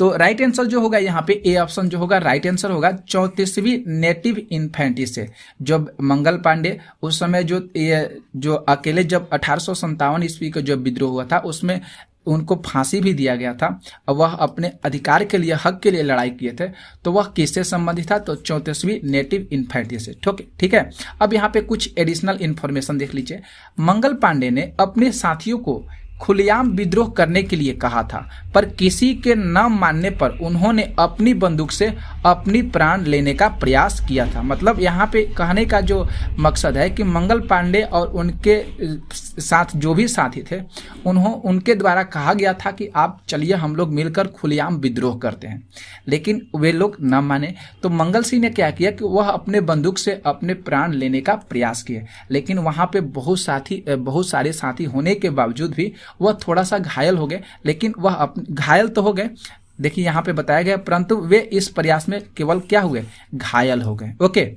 तो राइट आंसर जो होगा यहाँ पे ए ऑप्शन जो होगा राइट आंसर होगा 34वीं नेटिव इन्फेंट्री से। जब मंगल पांडे उस समय जो अकेले जब 1857 ईस्वी का जब विद्रोह हुआ था उसमें उनको फांसी भी दिया गया था, वह अपने अधिकार के लिए, हक के लिए लड़ाई किए थे। तो वह किससे संबंधित था, तो 34वीं नेटिव इन्फेंट्री से। ठीक है। अब यहाँ पे कुछ एडिशनल इन्फॉर्मेशन देख लीजिए। मंगल पांडे ने अपने साथियों को खुलेआम विद्रोह करने के लिए कहा था, पर किसी के न मानने पर उन्होंने अपनी बंदूक से अपनी प्राण लेने का प्रयास किया था। मतलब यहाँ पे कहने का जो मकसद है कि मंगल पांडे और उनके साथ जो भी साथी थे उनके द्वारा कहा गया था कि आप चलिए हम लोग मिलकर खुलेआम विद्रोह करते हैं, लेकिन वे लोग न माने। तो मंगल सिंह ने क्या किया कि वह अपने बंदूक से अपने प्राण लेने का प्रयास किए, लेकिन वहाँ पे बहुत सारे साथी होने के बावजूद भी वह थोड़ा सा घायल हो गए। लेकिन वह घायल तो हो गए, देखिए यहाँ पे बताया गया, परंतु वे इस प्रयास में केवल क्या हुए, घायल हो गए। ओके।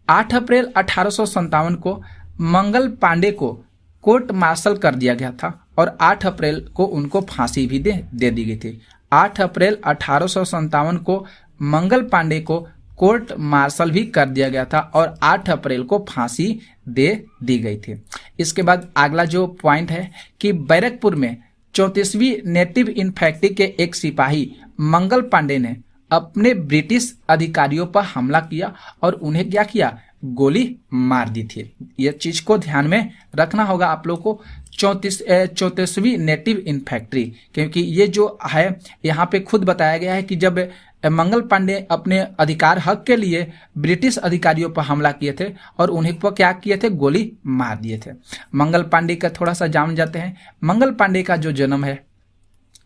8 अप्रैल 1857 को मंगल पांडे को कोर्ट मार्शल कर दिया गया था और 8 अप्रैल को उनको फांसी भी दे दी गई थी। 8 अप्रैल 1857 को मंगल पांडे को कोर्ट मार्शल भी कर दिया गया था और 8 अप्रैल को फांसी दे दी गई थी। इसके बाद अगला जो पॉइंट है कि बैरकपुर में 34वीं नेटिव इन्फेंट्री के एक सिपाही मंगल पांडे ने अपने ब्रिटिश अधिकारियों पर हमला किया और उन्हें क्या किया, गोली मार दी थी। यह चीज को ध्यान में रखना होगा आप लोग को। 34वीं नेटिव इन्फेंट्री, क्योंकि ये जो है यहाँ पे खुद बताया गया है कि जब मंगल पांडे अपने अधिकार हक के लिए ब्रिटिश अधिकारियों पर हमला किए थे और उन्हें पर क्या किए थे, गोली मार दिए थे। मंगल पांडे का थोड़ा सा जान जाते हैं। मंगल पांडे का जो जन्म है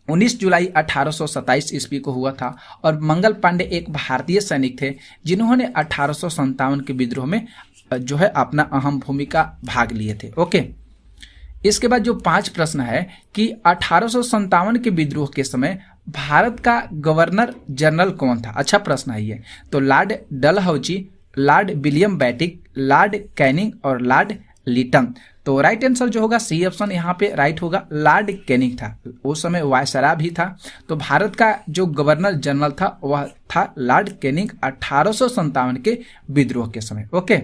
19 जुलाई 1827 ईस्वी को हुआ था और मंगल पांडे एक भारतीय सैनिक थे जिन्होंने 1857 के विद्रोह में जो है अपना अहम भूमिका भाग लिए थे। ओके। इसके बाद जो 5 प्रश्न है कि 1857 के विद्रोह के समय भारत का गवर्नर जनरल कौन था। अच्छा प्रश्न है ये। तो lord Dalhousie, lord William Bentinck, lord Canning और लॉर्ड लिटन। तो राइट आंसर जो होगा सी ऑप्शन यहाँ पे राइट होगा, लॉर्ड कैनिंग था। उस समय वायसराय भी था। तो भारत का जो गवर्नर जनरल था वह था लॉर्ड कैनिंग 1857 के विद्रोह के समय। ओके,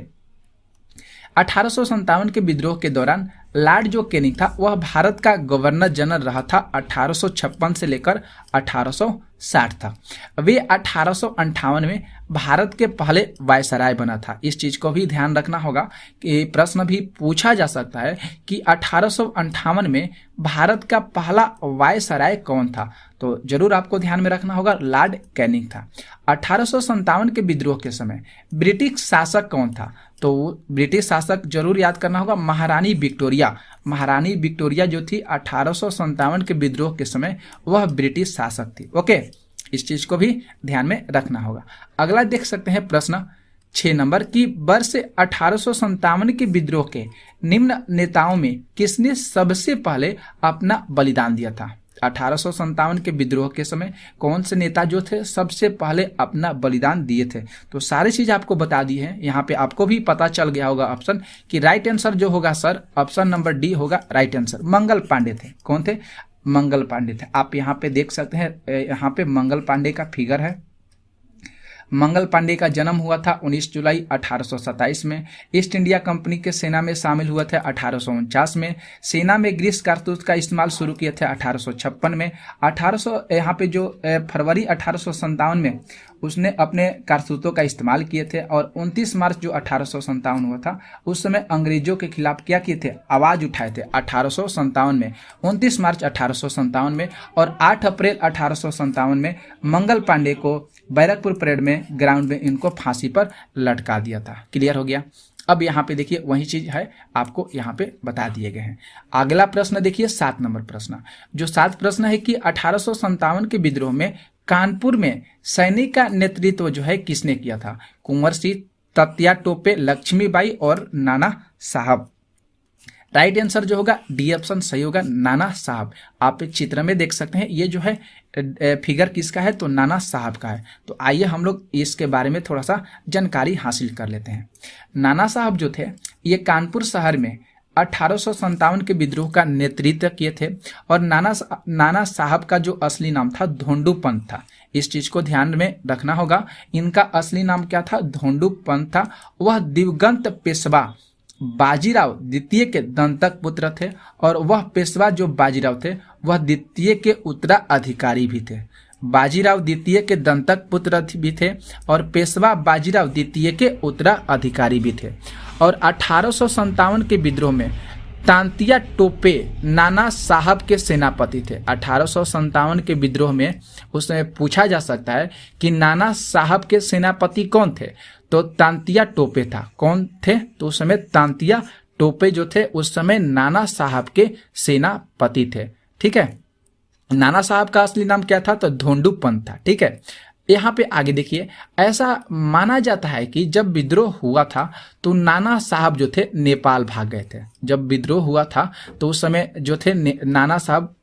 1857 के विद्रोह के दौरान लॉर्ड जो कैनिंग था वह भारत का गवर्नर जनरल रहा था 1856 से लेकर 1860 था। वे 1858 में भारत के पहले वायसराय बना था। इस चीज को भी ध्यान रखना होगा कि प्रश्न भी पूछा जा सकता है कि 1858 में भारत का पहला वायसराय कौन था। तो जरूर आपको ध्यान में रखना होगा, लॉर्ड कैनिंग था। 1857 के विद्रोह के समय ब्रिटिश शासक कौन था। तो ब्रिटिश शासक जरूर याद करना होगा, महारानी विक्टोरिया। महारानी विक्टोरिया जो थी 1857 के विद्रोह के समय वह ब्रिटिश शासक थी। ओके, इस चीज को भी ध्यान में रखना होगा। अगला देख सकते हैं प्रश्न 6 नंबर की वर्ष 1857 के विद्रोह के निम्न नेताओं में किसने सबसे पहले अपना बलिदान दिया था। 1857 के विद्रोह के समय कौन से नेता जो थे सबसे पहले अपना बलिदान दिए थे। तो सारी चीज आपको बता दी है। यहाँ पे आपको भी पता चल गया होगा ऑप्शन कि राइट आंसर जो होगा सर ऑप्शन नंबर डी होगा राइट आंसर। मंगल पांडे थे। कौन थे? मंगल पांडे थे। आप यहाँ पे देख सकते हैं, यहाँ पे मंगल पांडे का फिगर है। मंगल पांडे का जन्म हुआ था 19 जुलाई 1827 में। ईस्ट इंडिया कंपनी के सेना में शामिल हुए थे 1849 में। सेना में ग्रीस कारतूस का इस्तेमाल शुरू किए थे 1856 में। 1800 यहाँ पे जो फरवरी 1857 में उसने अपने कारतूसों का इस्तेमाल किए थे। और 29 मार्च जो 1857 हुआ था उस समय अंग्रेजों के खिलाफ क्या किए थे? आवाज उठाए थे 1857 में, 29 मार्च 1857 में। और 8 अप्रैल 1857 में मंगल पांडे को बैरकपुर परेड में ग्राउंड में इनको फांसी पर लटका दिया था। क्लियर हो गया। अब यहाँ पे देखिए वही चीज है, आपको यहाँ पे बता दिए गए हैं। अगला प्रश्न देखिए 7 नंबर प्रश्न। जो 7 प्रश्न है कि 1857 के विद्रोह में कानपुर में सैनिक का नेतृत्व जो है किसने किया था? कुंवर सिंह, तात्या टोपे, लक्ष्मीबाई और नाना साहब। राइट आंसर जो होगा डी ऑप्शन सही होगा, नाना साहब। आप चित्र में देख सकते हैं, ये जो है फिगर किसका है? तो नाना साहब का है। तो आइए हम लोग इसके बारे में थोड़ा सा जानकारी हासिल कर लेते हैं। नाना साहब जो थे ये कानपुर शहर में 1857 के विद्रोह का नेतृत्व किए थे। और नाना साहब का जो असली नाम था धोंडू पंत था। इस चीज को ध्यान में रखना होगा। इनका असली नाम क्या था? धोंडू पंत था। वह दिवंगत पेशवा बाजीराव द्वितीय के दंतक पुत्र थे। और वह पेशवा जो बाजीराव थे वह द्वितीय के उत्तराधिकारी भी थे। बाजीराव द्वितीय के दंतक पुत्र भी थे और पेशवा बाजीराव द्वितीय के उत्तराधिकारी भी थे। और 1857 के विद्रोह में तांतिया टोपे नाना साहब के सेनापति थे। 1857 के विद्रोह में उसमें पूछा जा सकता है कि नाना साहब के सेनापति कौन थे? तो तांतिया टोपे था। कौन थे? तो उस समय तांतिया टोपे जो थे उस समय नाना साहब के सेनापति थे। ठीक है, नाना साहब का असली नाम क्या था? तो धोंडू पंत था। ठीक है, यहाँ पे आगे देखिए, ऐसा माना जाता है कि जब विद्रोह हुआ था तो नाना साहब जो थे नेपाल भाग गए थे। जब विद्रोह हुआ था तो उस समय जो थे नाना साहब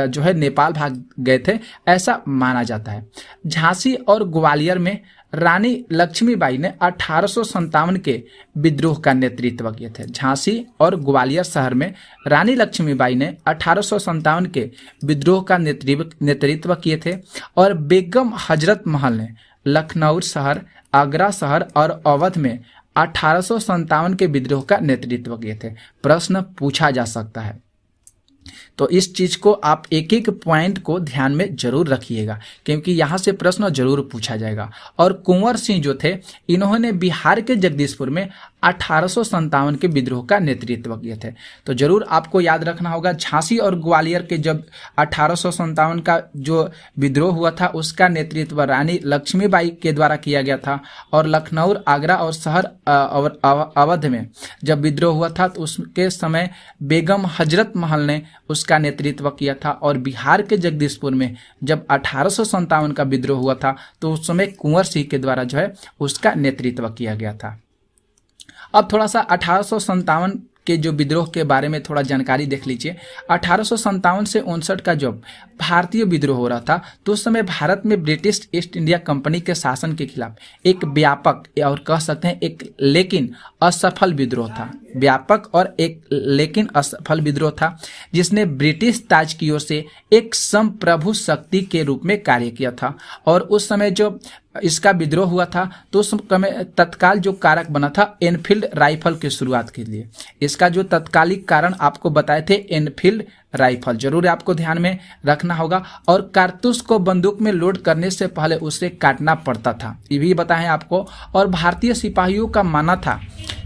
जो है नेपाल भाग गए थे, ऐसा माना जाता है। झांसी और ग्वालियर में रानी लक्ष्मीबाई ने 1857 के विद्रोह का नेतृत्व किए थे। झांसी और ग्वालियर शहर में रानी लक्ष्मीबाई ने 1857 के विद्रोह का नेतृत्व किए थे। और बेगम हजरत महल ने लखनऊ शहर, आगरा शहर और अवध में 1857 के विद्रोह का नेतृत्व किए थे। प्रश्न पूछा जा सकता है, तो इस चीज को आप एक एक पॉइंट को ध्यान में जरूर रखिएगा क्योंकि यहां से प्रश्न जरूर पूछा जाएगा। और कुंवर सिंह जो थे इन्होंने बिहार के जगदीशपुर में 1857 के विद्रोह का नेतृत्व किए थे। तो जरूर आपको याद रखना होगा, झांसी और ग्वालियर के जब 1857 का जो विद्रोह हुआ था उसका नेतृत्व रानी लक्ष्मीबाई के द्वारा किया गया था। और लखनऊ, आगरा और शहर और अवध में जब विद्रोह हुआ था तो उसके समय बेगम हजरत महल ने उसका नेतृत्व किया था। और बिहार के जगदीशपुर में जब 1857 का विद्रोह हुआ था तो उस समय कुंवर सिंह के द्वारा जो है उसका नेतृत्व किया गया था। अब थोड़ा सा 1857 के जो विद्रोह के बारे में थोड़ा जानकारी देख लीजिए। 1857 से 59 का जो भारतीय विद्रोह हो रहा था, तो उस समय भारत में ब्रिटिश ईस्ट इंडिया कंपनी के शासन के खिलाफ एक व्यापक और कह सकते हैं एक लेकिन असफल विद्रोह था। व्यापक और एक लेकिन असफल विद्रोह था, जिसने ब्रिटिश ताज की ओर से एक संप्रभु शक्ति के रूप में कार्य किया था। और उस समय जो इसका विद्रोह हुआ था, तो उस समय तत्काल जो कारक बना था एनफील्ड राइफल की शुरुआत के लिए। इसका जो तत्कालिक कारण आपको बताए थे एनफील्ड राइफल, जरूर आपको ध्यान में रखना होगा। और कारतूस को बंदूक में लोड करने से पहले उसे काटना पड़ता था, ये भी बताएं आपको। और भारतीय सिपाहियों का मानना था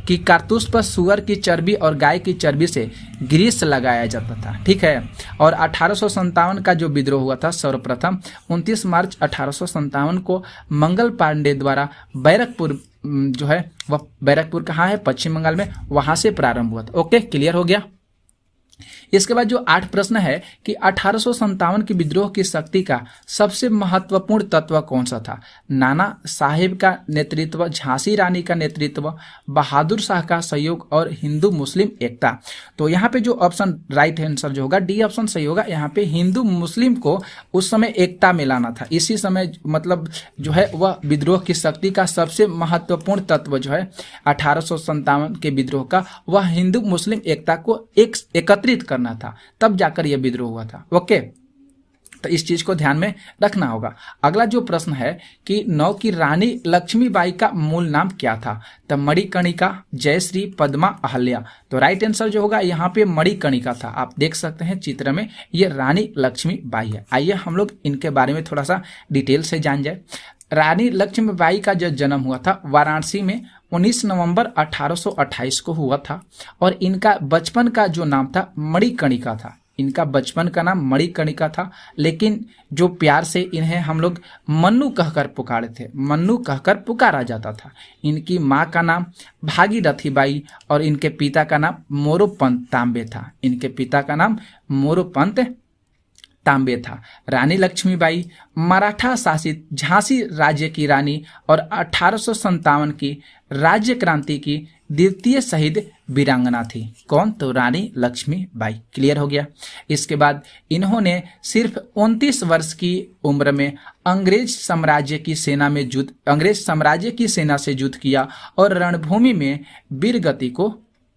कि कारतूस पर सुअर की चर्बी और गाय की चर्बी से ग्रीस लगाया जाता था, ठीक है। और 1857 का जो विद्रोह हुआ था, सर्वप्रथम 29 मार्च 1857 को मंगल पांडे द्वारा बैरकपुर जो है वह बैरकपुर कहाँ है, पश्चिम बंगाल में, वहां से प्रारंभ हुआ था। ओके, क्लियर हो गया। इसके बाद जो 8 प्रश्न है कि 1857 की विद्रोह की शक्ति का सबसे महत्वपूर्ण तत्व कौन सा था? नाना साहेब का नेतृत्व, झांसी रानी का नेतृत्व, बहादुर शाह का सहयोग और हिंदू मुस्लिम एकता। तो यहाँ पे जो ऑप्शन राइट आंसर जो होगा डी ऑप्शन सही होगा। यहाँ पे हिंदू मुस्लिम को उस समय एकता में लाना था। इसी समय मतलब जो है वह विद्रोह की शक्ति का सबसे महत्वपूर्ण तत्व जो है 1857 के विद्रोह का, वह हिंदू मुस्लिम एकता को एकत्रित करना था, तब जाकर यह विद्रोह हुआ था। ओके, तो इस चीज को ध्यान में रखना होगा। अगला जो प्रश्न है कि 9 की रानी लक्ष्मीबाई का मूल नाम क्या था? तो मणिकर्णिका, जयश्री, पद्मा, अहल्या। तो राइट आंसर जो होगा यहाँ पे मणिकर्णिका था। आप देख सकते हैं चित्र में, ये रानी लक्ष्मीबाई है। आइए हम लोग इनके बारे में थोड़ा सा डिटेल से जान जाए। रानी लक्ष्मीबाई का जो जन्म हुआ था वाराणसी में 19 नवंबर 1828 को हुआ था। और इनका बचपन का जो नाम था मणिकर्णिका था। इनका बचपन का नाम मणिकर्णिका था, लेकिन जो प्यार से इन्हें हम लोग मन्नू कहकर पुकारे थे, मन्नू कहकर पुकारा जाता था। इनकी माँ का नाम भागीरथी बाई और इनके पिता का नाम मोरोपंत तांबे था। इनके पिता का नाम मोरोपंत तांबे था। रानी लक्ष्मीबाई मराठा शासित झांसी राज्य की रानी और 1857 की राज्य क्रांति की द्वितीय शहीद वीरांगना थी। कौन? तो रानी लक्ष्मीबाई। क्लियर हो गया। इसके बाद इन्होंने सिर्फ 29 वर्ष की उम्र में अंग्रेज साम्राज्य की सेना से युद्ध किया और रणभूमि में वीरगति को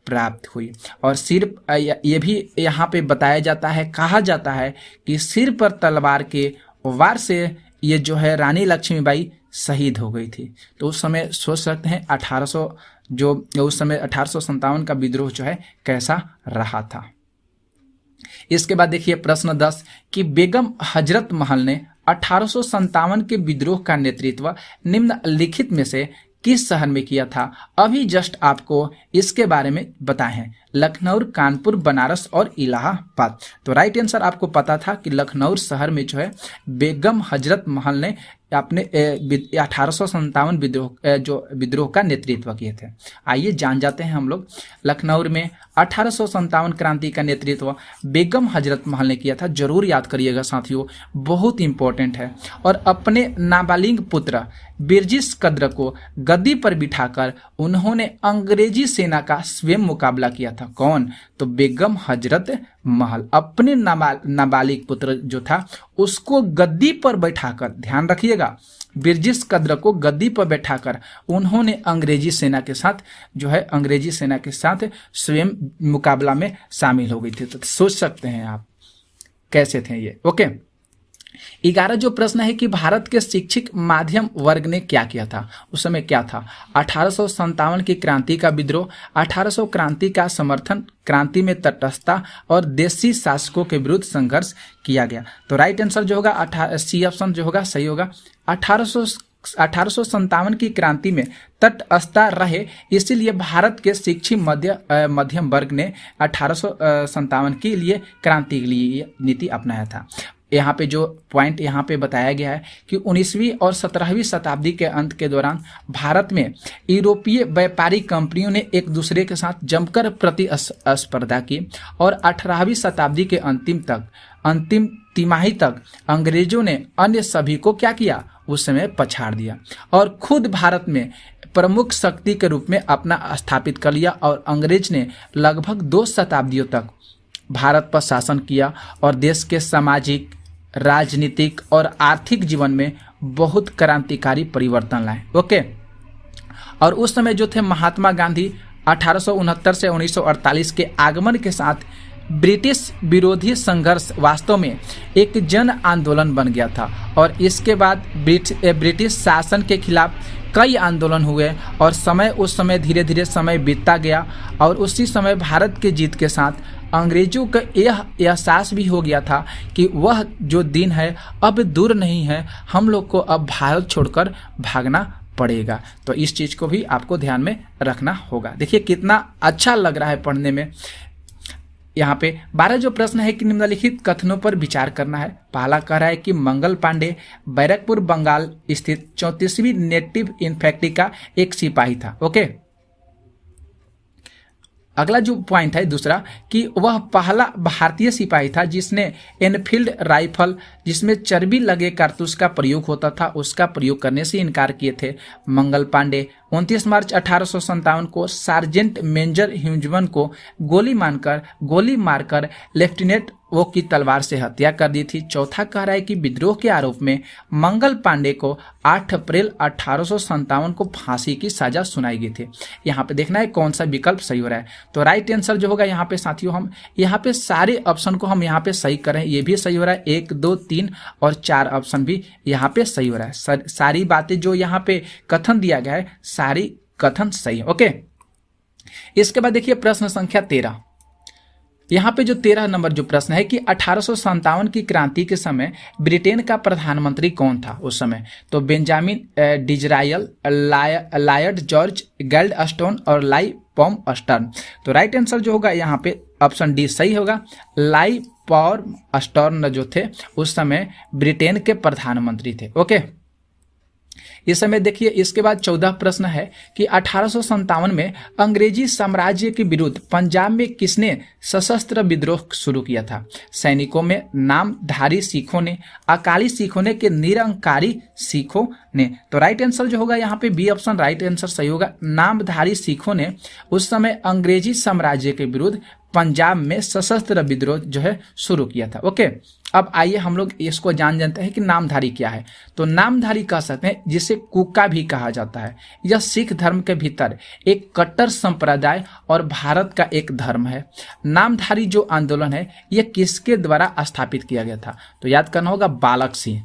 प्राप्त हुई। और सिर ये भी यहाँ पे बताया जाता है, कहा जाता है कि सिर पर तलवार के वार से ये जो है रानी लक्ष्मीबाई शहीद हो गई थी। तो उस समय सोच सकते हैं 1857 का विद्रोह जो है कैसा रहा था। इसके बाद देखिए प्रश्न 10 कि बेगम हजरत महल ने 1857 के विद्रोह का नेतृत्व निम्नलिखित में से किस शहर में किया था? अभी जस्ट आपको इसके बारे में बताए हैं, लखनऊ, कानपुर, बनारस और इलाहाबाद। तो राइट आंसर आपको पता था कि लखनऊ शहर में जो है बेगम हजरत महल ने अपने 1857 विद्रोह का नेतृत्व किए थे। आइए जान जाते हैं हम लोग। लखनऊ में 1857 क्रांति का नेतृत्व बेगम हजरत महल ने किया था। जरूर याद करिएगा साथियों, बहुत इंपॉर्टेंट है। और अपने नाबालिग पुत्र बिरजिस कद्र को गद्दी पर बिठाकर उन्होंने अंग्रेजी सेना का स्वयं मुकाबला किया था। कौन? तो बेगम हजरत महल अपने नाबालिग पुत्र जो था उसको गद्दी पर बैठाकर, ध्यान रखिएगा, बिरजिस कद्र को गद्दी पर बैठाकर उन्होंने अंग्रेजी सेना के साथ स्वयं मुकाबला में शामिल हो गई थी। तो सोच सकते हैं आप कैसे थे ये। ओके, 11 जो प्रश्न है कि भारत के शिक्षित माध्यम वर्ग ने क्या किया था? उस समय क्या था? 1857 की क्रांति का विद्रोह, 1800 क्रांति का समर्थन, क्रांति में तटस्थता और देशी शासकों के विरुद्ध संघर्ष किया गया। तो राइट आंसर जो होगा सी ऑप्शन जो होगा सही होगा। 1857 की क्रांति में तटस्थता रहे, इसीलिए भारत के शिक्षित मध्यम वर्ग ने 1857 के लिए क्रांति के लिए नीति अपनाया था। यहाँ पे जो पॉइंट यहाँ पे बताया गया है कि 19वीं और 17वीं शताब्दी के अंत के दौरान भारत में यूरोपीय व्यापारी कंपनियों ने एक दूसरे के साथ जमकर प्रतिस्पर्धा की और 18वीं शताब्दी के अंतिम तिमाही तक अंग्रेजों ने अन्य सभी को क्या किया? उस समय पछाड़ दिया और खुद भारत में प्रमुख शक्ति के रूप में अपना स्थापित कर लिया और अंग्रेज ने लगभग 2 शताब्दियों तक भारत पर शासन किया और देश के सामाजिक, राजनीतिक और आर्थिक जीवन में बहुत क्रांतिकारी परिवर्तन लाए। ओके, और उस समय जो थे महात्मा गांधी 1869 से 1948 के आगमन के साथ ब्रिटिश विरोधी संघर्ष वास्तव में एक जन आंदोलन बन गया था और इसके बाद ब्रिटिश शासन के खिलाफ कई आंदोलन हुए और उस समय धीरे धीरे समय बीतता गया और उसी समय भारत की जीत के साथ अंग्रेजों का यह एहसास भी हो गया था कि वह जो दिन है अब दूर नहीं है, हम लोग को अब भारत छोड़कर भागना पड़ेगा। तो इस चीज़ को भी आपको ध्यान में रखना होगा। देखिए कितना अच्छा लग रहा है पढ़ने में। यहाँ पे 12 जो प्रश्न है कि निम्नलिखित कथनों पर विचार करना है। पहला कह रहा है कि मंगल पांडे बैरकपुर बंगाल स्थित 34वीं नेटिव इन्फेंट्री का एक सिपाही था। ओके, अगला जो पॉइंट है दूसरा कि वह पहला भारतीय सिपाही था जिसने एनफील्ड राइफल जिसमें चर्बी लगे कारतूस का प्रयोग होता था उसका प्रयोग करने से इनकार किए थे। मंगल पांडे 29 मार्च 1857 को सार्जेंट मेजर ह्यूजमन को गोली मारकर लेफ्टिनेंट वो की तलवार से हत्या कर दी थी। चौथा कह रहा है कि विद्रोह के आरोप में मंगल पांडे को 8 अप्रैल 1857 को फांसी की सजा सुनाई गई थी। यहाँ पे देखना है कौन सा विकल्प सही हो रहा है। तो राइट आंसर जो होगा यहाँ पे साथियों, हम यहाँ पे सारे ऑप्शन को हम यहाँ पे सही करें, ये भी सही हो रहा है। 1, 2, 3 और 4 ऑप्शन भी यहाँ पे सही हो रहा है। सारी बातें जो यहाँ पे कथन दिया गया है सारी कथन सही है। ओके, इसके बाद देखिए प्रश्न संख्या 13। यहाँ पे जो 13 नंबर जो प्रश्न है कि 1857 की क्रांति के समय ब्रिटेन का प्रधानमंत्री कौन था उस समय? तो बेंजामिन डिजरायल, लॉर्ड जॉर्ज गैल्डस्टोन और लाई पॉम स्टर्न। तो राइट आंसर जो होगा यहाँ पे ऑप्शन डी सही होगा। लाई पॉम स्टर्न जो थे उस समय ब्रिटेन के प्रधानमंत्री थे। ओके, इस समय देखिए इसके बाद 14 प्रश्न है कि 1857 में अंग्रेजी साम्राज्य के विरुद्ध पंजाब में किसने सशस्त्र विद्रोह शुरू किया था? सैनिकों में, नामधारी सिखों ने, अकाली सिखों ने कि निरंकारी सिखों ने? तो राइट आंसर जो होगा यहाँ पे बी ऑप्शन राइट आंसर सही होगा। नामधारी सिखों ने उस समय अंग्रेजी साम्राज्य के विरुद्ध पंजाब में सशस्त्र विद्रोह जो है शुरू किया था। ओके, अब आइए हम लोग इसको जानते हैं कि नामधारी क्या है। तो नामधारी कह सकते हैं जिसे कुका भी कहा जाता है। यह सिख धर्म के भीतर एक कट्टर संप्रदाय और भारत का एक धर्म है। नामधारी जो आंदोलन है यह किसके द्वारा स्थापित किया गया था? तो याद करना होगा बालक सिंह।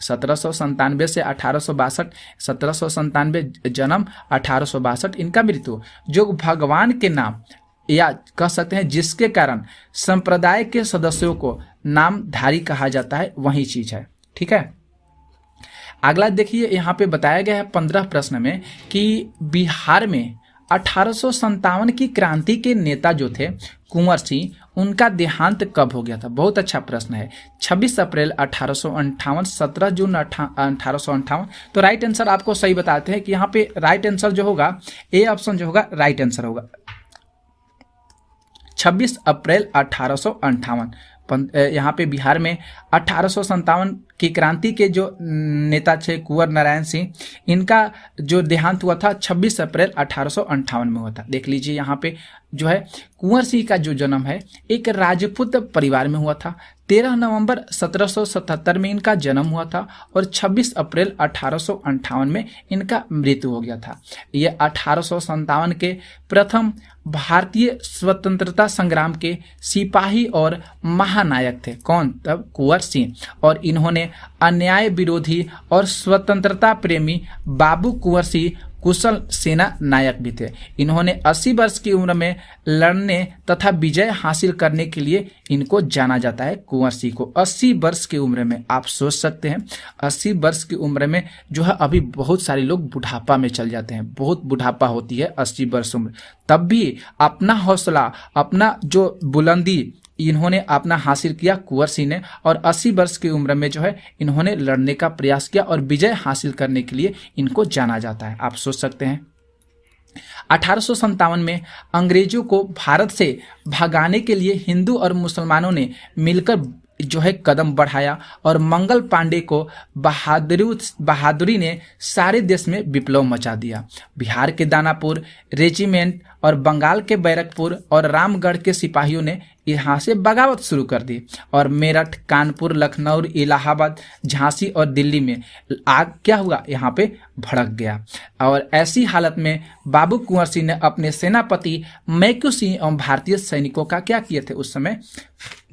1797 से 1862, 1797 जन्म, 1862 इनका मृत्यु। जो भगवान के नाम या कह सकते हैं जिसके कारण संप्रदाय के सदस्यों को नामधारी कहा जाता है वही चीज है। ठीक है, अगला देखिए यहाँ पे बताया गया है 15 प्रश्न में कि बिहार में 1857 की क्रांति के नेता जो थे कुंवर सिंह, उनका देहांत कब हो गया था? बहुत अच्छा प्रश्न है। 26 अप्रैल 1858, 17 जून 1858। तो राइट आंसर आपको सही बताते हैं कि यहाँ पे राइट आंसर जो होगा ए ऑप्शन जो होगा राइट आंसर होगा। 26 अप्रैल 1858 यहाँ पे बिहार में 1857 की क्रांति के जो नेता थे कुंवर नारायण सिंह, इनका जो देहांत हुआ था 26 अप्रैल 1858 में हुआ था। देख लीजिए यहाँ पे जो है कुंवर सिंह का जो जन्म है एक राजपूत परिवार में हुआ था। 13 नवंबर 1777 में इनका जन्म हुआ था और 26 अप्रैल 1858 में इनका मृत्यु हो गया था। ये 1857 के प्रथम भारतीय स्वतंत्रता संग्राम के सिपाही और महानायक थे। कौन? तब कुंवर सिंह। और इन्होंने अन्याय विरोधी और स्वतंत्रता प्रेमी बाबू कुंवर सिंह कुशल सेना नायक भी थे। इन्होंने 80 वर्ष की उम्र में लड़ने तथा विजय हासिल करने के लिए इनको जाना जाता है। कुंवर सिंह को 80 वर्ष की उम्र में, आप सोच सकते हैं 80 वर्ष की उम्र में जो है अभी बहुत सारे लोग बुढ़ापा में चल जाते हैं, बहुत बुढ़ापा होती है 80 वर्ष उम्र, तब भी अपना हौसला, अपना जो बुलंदी इन्होंने अपना हासिल किया कुंवर सिंह ने। और 80 वर्ष की उम्र में जो है इन्होंने लड़ने का प्रयास किया और विजय हासिल करने के लिए इनको जाना जाता है। आप सोच सकते हैं। 1857 में अंग्रेजों को भारत से भगाने के लिए हिंदू और मुसलमानों ने मिलकर जो है कदम बढ़ाया और मंगल पांडे को बहादुरी ने सारे देश में विप्लव मचा दिया। बिहार के दानापुर रेजिमेंट और बंगाल के बैरकपुर और रामगढ़ के सिपाहियों ने यहाँ से बगावत शुरू कर दी और मेरठ, कानपुर, लखनऊ, इलाहाबाद, झांसी और दिल्ली में आग क्या हुआ, यहाँ पे भड़क गया। और ऐसी हालत में बाबू कुंवर सिंह ने अपने सेनापति मैक्यू सिंह एवं भारतीय सैनिकों का क्या किए थे, उस समय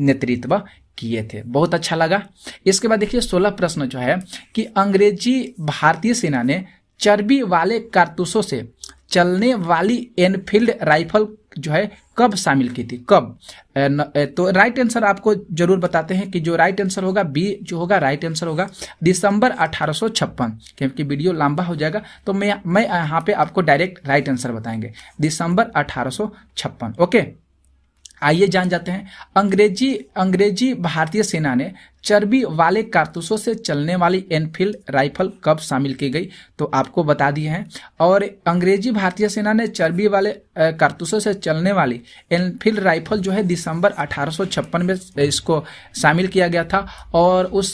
नेतृत्व किए थे। बहुत अच्छा लगा। इसके बाद देखिए 16 प्रश्न जो है कि अंग्रेजी भारतीय सेना ने चर्बी वाले कारतूसों से चलने वाली एनफील्ड राइफल जो है कब शामिल की थी, कब? तो राइट आंसर आपको जरूर बताते हैं कि जो राइट आंसर होगा बी जो होगा राइट आंसर होगा दिसंबर 1856। क्योंकि वीडियो लंबा हो जाएगा तो मैं यहाँ पे आपको डायरेक्ट राइट आंसर बताएंगे, दिसंबर 1856। ओके, आइए जान जाते हैं अंग्रेजी भारतीय सेना ने चर्बी वाले कारतूसों से चलने वाली एनफील्ड राइफल कब शामिल की गई, तो आपको बता दिए हैं। और अंग्रेजी भारतीय सेना ने चर्बी वाले कारतूसों से चलने वाली एनफील्ड राइफल जो है दिसंबर 1856 में इसको शामिल किया गया था। और उस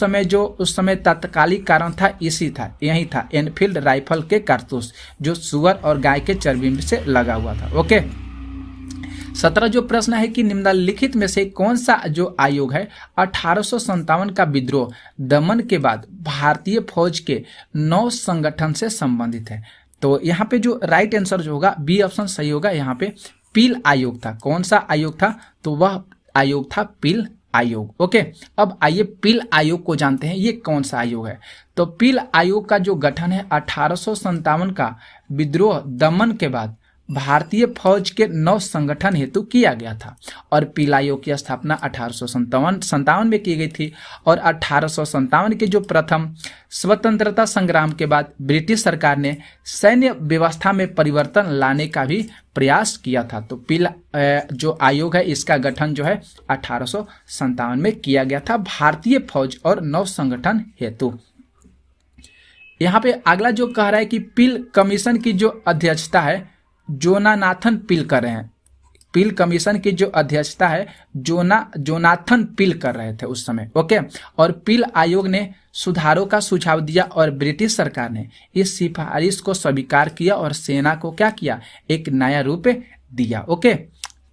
समय तात्कालिक कारण था यही था एनफील्ड राइफल के कारतूस जो सुअर और गाय के चर्बी से लगा हुआ था। ओके, 17 जो प्रश्न है कि निम्नलिखित में से कौन सा जो आयोग है 1857 का विद्रोह दमन के बाद भारतीय फौज के 9 संगठन से संबंधित है। तो यहाँ पे जो राइट आंसर जो होगा बी ऑप्शन सही होगा। यहाँ पे पील आयोग था। कौन सा आयोग था, तो वह आयोग था पील आयोग। ओके, अब आइए पील आयोग को जानते हैं, ये कौन सा आयोग है। तो पील आयोग का जो गठन है 1857 का विद्रोह दमन के बाद भारतीय फौज के 9 संगठन हेतु किया गया था। और पील आयोग की स्थापना 1857 में की गई थी। और 1857 के जो प्रथम स्वतंत्रता संग्राम के बाद ब्रिटिश सरकार ने सैन्य व्यवस्था में परिवर्तन लाने का भी प्रयास किया था। तो पील जो आयोग है इसका गठन जो है 1857 में किया गया था भारतीय फौज और 9 संगठन हेतु। यहाँ पे अगला जो कह रहा है कि पील कमीशन की जो अध्यक्षता है जोनाथन पील कर रहे हैं। पील कमीशन की जो अध्यक्षता है जोनाथन पील कर रहे थे उस समय। ओके, और पील आयोग ने सुधारों का सुझाव दिया और ब्रिटिश सरकार ने इस सिफारिश को स्वीकार किया और सेना को क्या किया, एक नया रूप दिया। ओके,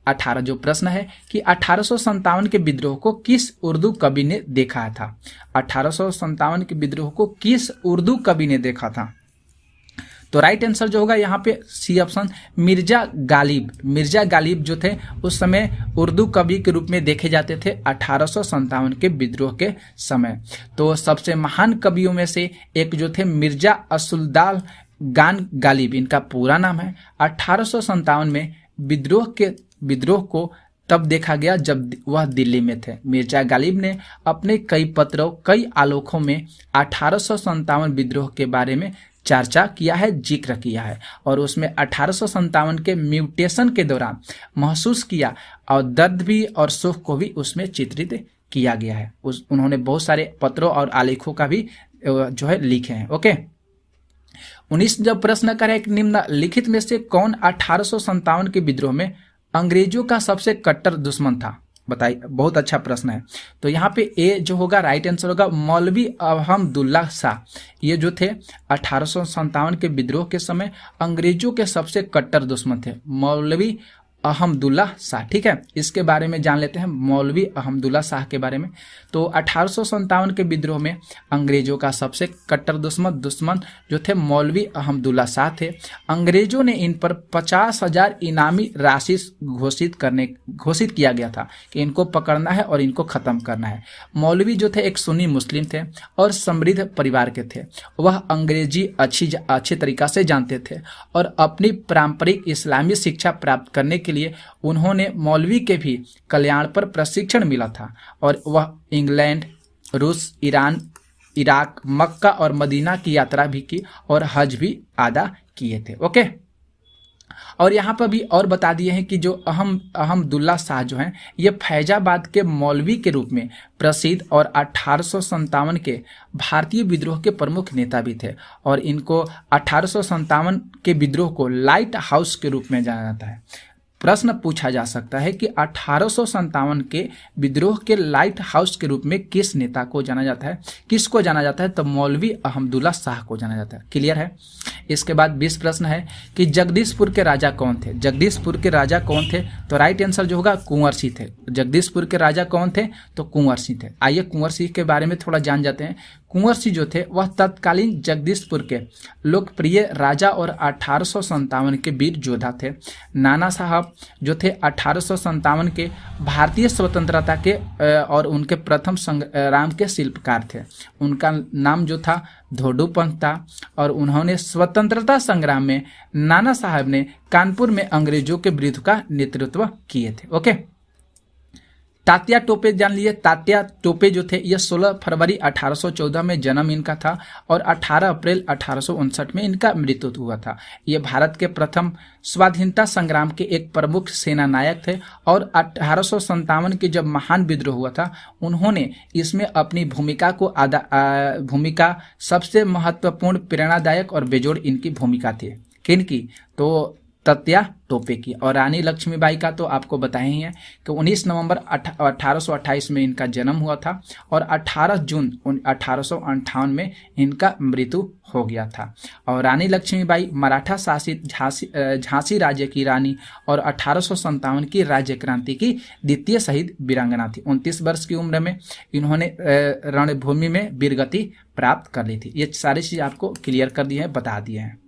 18 जो प्रश्न है कि 1857 के विद्रोह को किस उर्दू कवि ने देखा था। 1857 के विद्रोह को किस उर्दू कवि ने देखा था, तो राइट आंसर जो होगा यहाँ पे सी ऑप्शन मिर्जा गालिब जो थे उस समय उर्दू कवि के रूप में देखे जाते थे 1857 के विद्रोह के समय। तो सबसे महान कवियों में से एक जो थे मिर्जा असुल्लाह खान गालिब, इनका पूरा नाम है। 1857 में विद्रोह को तब देखा गया जब वह दिल्ली में थे। मिर्जा गालिब ने अपने कई पत्रों कई आलोकों में 1857 विद्रोह के बारे में चर्चा किया है, जिक्र किया है। और उसमें 1857 के म्यूटेशन के दौरान महसूस किया और दर्द भी और सुख को भी उसमें चित्रित किया गया है। उन्होंने बहुत सारे पत्रों और आलेखों का भी जो है लिखे हैं। ओके, 19 जब प्रश्न करें कि निम्नलिखित में से कौन 1857 के विद्रोह में अंग्रेजों का सबसे कट्टर दुश्मन था, बताइए। बहुत अच्छा प्रश्न है। तो यहाँ पे ए जो होगा राइट आंसर होगा मौलवी अहमदुल्ला शाह। ये जो थे 1857 के विद्रोह के समय अंग्रेजों के सबसे कट्टर दुश्मन थे, मौलवी अहमदुल्ला शाह। ठीक है, इसके बारे में जान लेते हैं मौलवी अहमदुल्ला शाह के बारे में। तो 1857 के विद्रोह में अंग्रेजों का सबसे कट्टर दुश्मन जो थे मौलवी अहमदुल्ला शाह थे। अंग्रेजों ने इन पर 50,000 इनामी राशि घोषित किया गया था कि इनको पकड़ना है और इनको खत्म करना है। मौलवी जो थे एक सुन्नी मुस्लिम थे और समृद्ध परिवार के थे। वह अंग्रेजी अच्छी तरीका से जानते थे और अपनी पारंपरिक इस्लामी शिक्षा प्राप्त करने के लिए उन्होंने मौलवी के भी कल्याण पर प्रशिक्षण मिला था और वह इंग्लैंड, रूस, ईरान, इराक, मक्का और मदीना की यात्रा भी की और हज भी अदा किए थे। ओके, और यहाँ पर भी और बता दिए हैं कि जो अहमदुल्ला शाह जो हैं ये फैजाबाद के मौलवी के रूप में प्रसिद्ध और 1857 के भारतीय विद्रोह के प्रमुख नेता भी थे। और इनको 1857 के विद्रोह को लाइट हाउस के रूप में जाना जाता है। प्रश्न पूछा जा सकता है कि 1857 के विद्रोह के लाइट हाउस के रूप में किस नेता को जाना जाता है, किसको जाना जाता है? तो मौलवी अहमदुल्ला शाह को जाना जाता है। क्लियर है। इसके बाद 20 प्रश्न है कि जगदीशपुर के राजा कौन थे? जगदीशपुर के राजा कौन थे? तो राइट आंसर जो होगा कुंवर सिंह थे। जगदीशपुर के राजा कौन थे? तो कुंवर सिंह थे। आइए कुंवर सिंह के बारे में थोड़ा जान जाते हैं। कुंवर सिंह जो थे वह तत्कालीन जगदीशपुर के लोकप्रिय राजा और 1857 के वीर योद्धा थे। नाना साहब जो थे 1857 के भारतीय स्वतंत्रता के और उनके प्रथम संग्राम के शिल्पकार थे। उनका नाम जो था धोडू पंत था और उन्होंने स्वतंत्रता संग्राम में नाना साहब ने कानपुर में अंग्रेजों के विरुद्ध का नेतृत्व किए थे। ओके। तात्या टोपे जान लिए। तात्या टोपे जो थे ये 16 फरवरी 1814 में जन्म इनका था और 18 अप्रैल 1859 में इनका मृत्यु हुआ था। ये भारत के प्रथम स्वाधीनता संग्राम के एक प्रमुख सेना नायक थे और 1857 के जब महान विद्रोह हुआ था उन्होंने इसमें अपनी भूमिका सबसे महत्वपूर्ण, प्रेरणादायक और बेजोड़ इनकी भूमिका थी। किनकी? तो तात्या टोपे की। और रानी लक्ष्मीबाई का तो आपको बताया ही है कि 19 नवंबर 1828 में इनका जन्म हुआ था और 18 जून 1858 में इनका मृत्यु हो गया था। और रानी लक्ष्मीबाई मराठा शासित झांसी राज्य की रानी और 1857 की राज्य क्रांति की द्वितीय शहीद वीरांगना थी। 29 वर्ष की उम्र में इन्होंने रणभूमि में वीरगति प्राप्त कर ली थी। ये सारी चीज आपको क्लियर कर दी है, बता दिए हैं।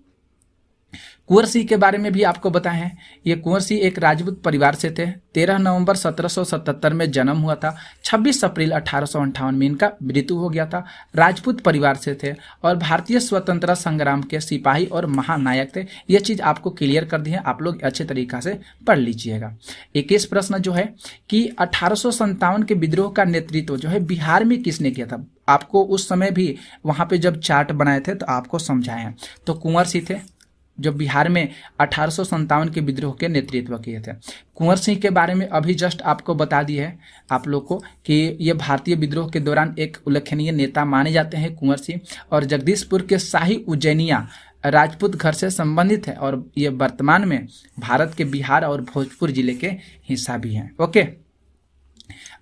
कुंवर सिंह के बारे में भी आपको बताए हैं। ये कुंवर सिंह एक राजपूत परिवार से थे। 13 नवंबर 1777 में जन्म हुआ था। 26 अप्रैल 1858 में इनका मृत्यु हो गया था। राजपूत परिवार से थे और भारतीय स्वतंत्रता संग्राम के सिपाही और महानायक थे। ये चीज आपको क्लियर कर दी है, आप लोग अच्छे तरीका से पढ़ लीजिएगा। 21 प्रश्न जो है कि 1857 के विद्रोह का नेतृत्व जो है बिहार में किसने किया था? आपको उस समय भी वहां पे जब चार्ट बनाए थे तो आपको समझाए हैं। तो कुंवर सिंह थे जो बिहार में 1857 के विद्रोह के नेतृत्व किए थे। कुंवर सिंह के बारे में अभी जस्ट आपको बता दी है आप लोग को कि ये भारतीय विद्रोह के दौरान एक उल्लेखनीय नेता माने जाते हैं कुंवर सिंह। और जगदीशपुर के शाही उज्जैनिया राजपूत घर से संबंधित है और ये वर्तमान में भारत के बिहार और भोजपुर जिले के हिस्सा भी हैं। ओके।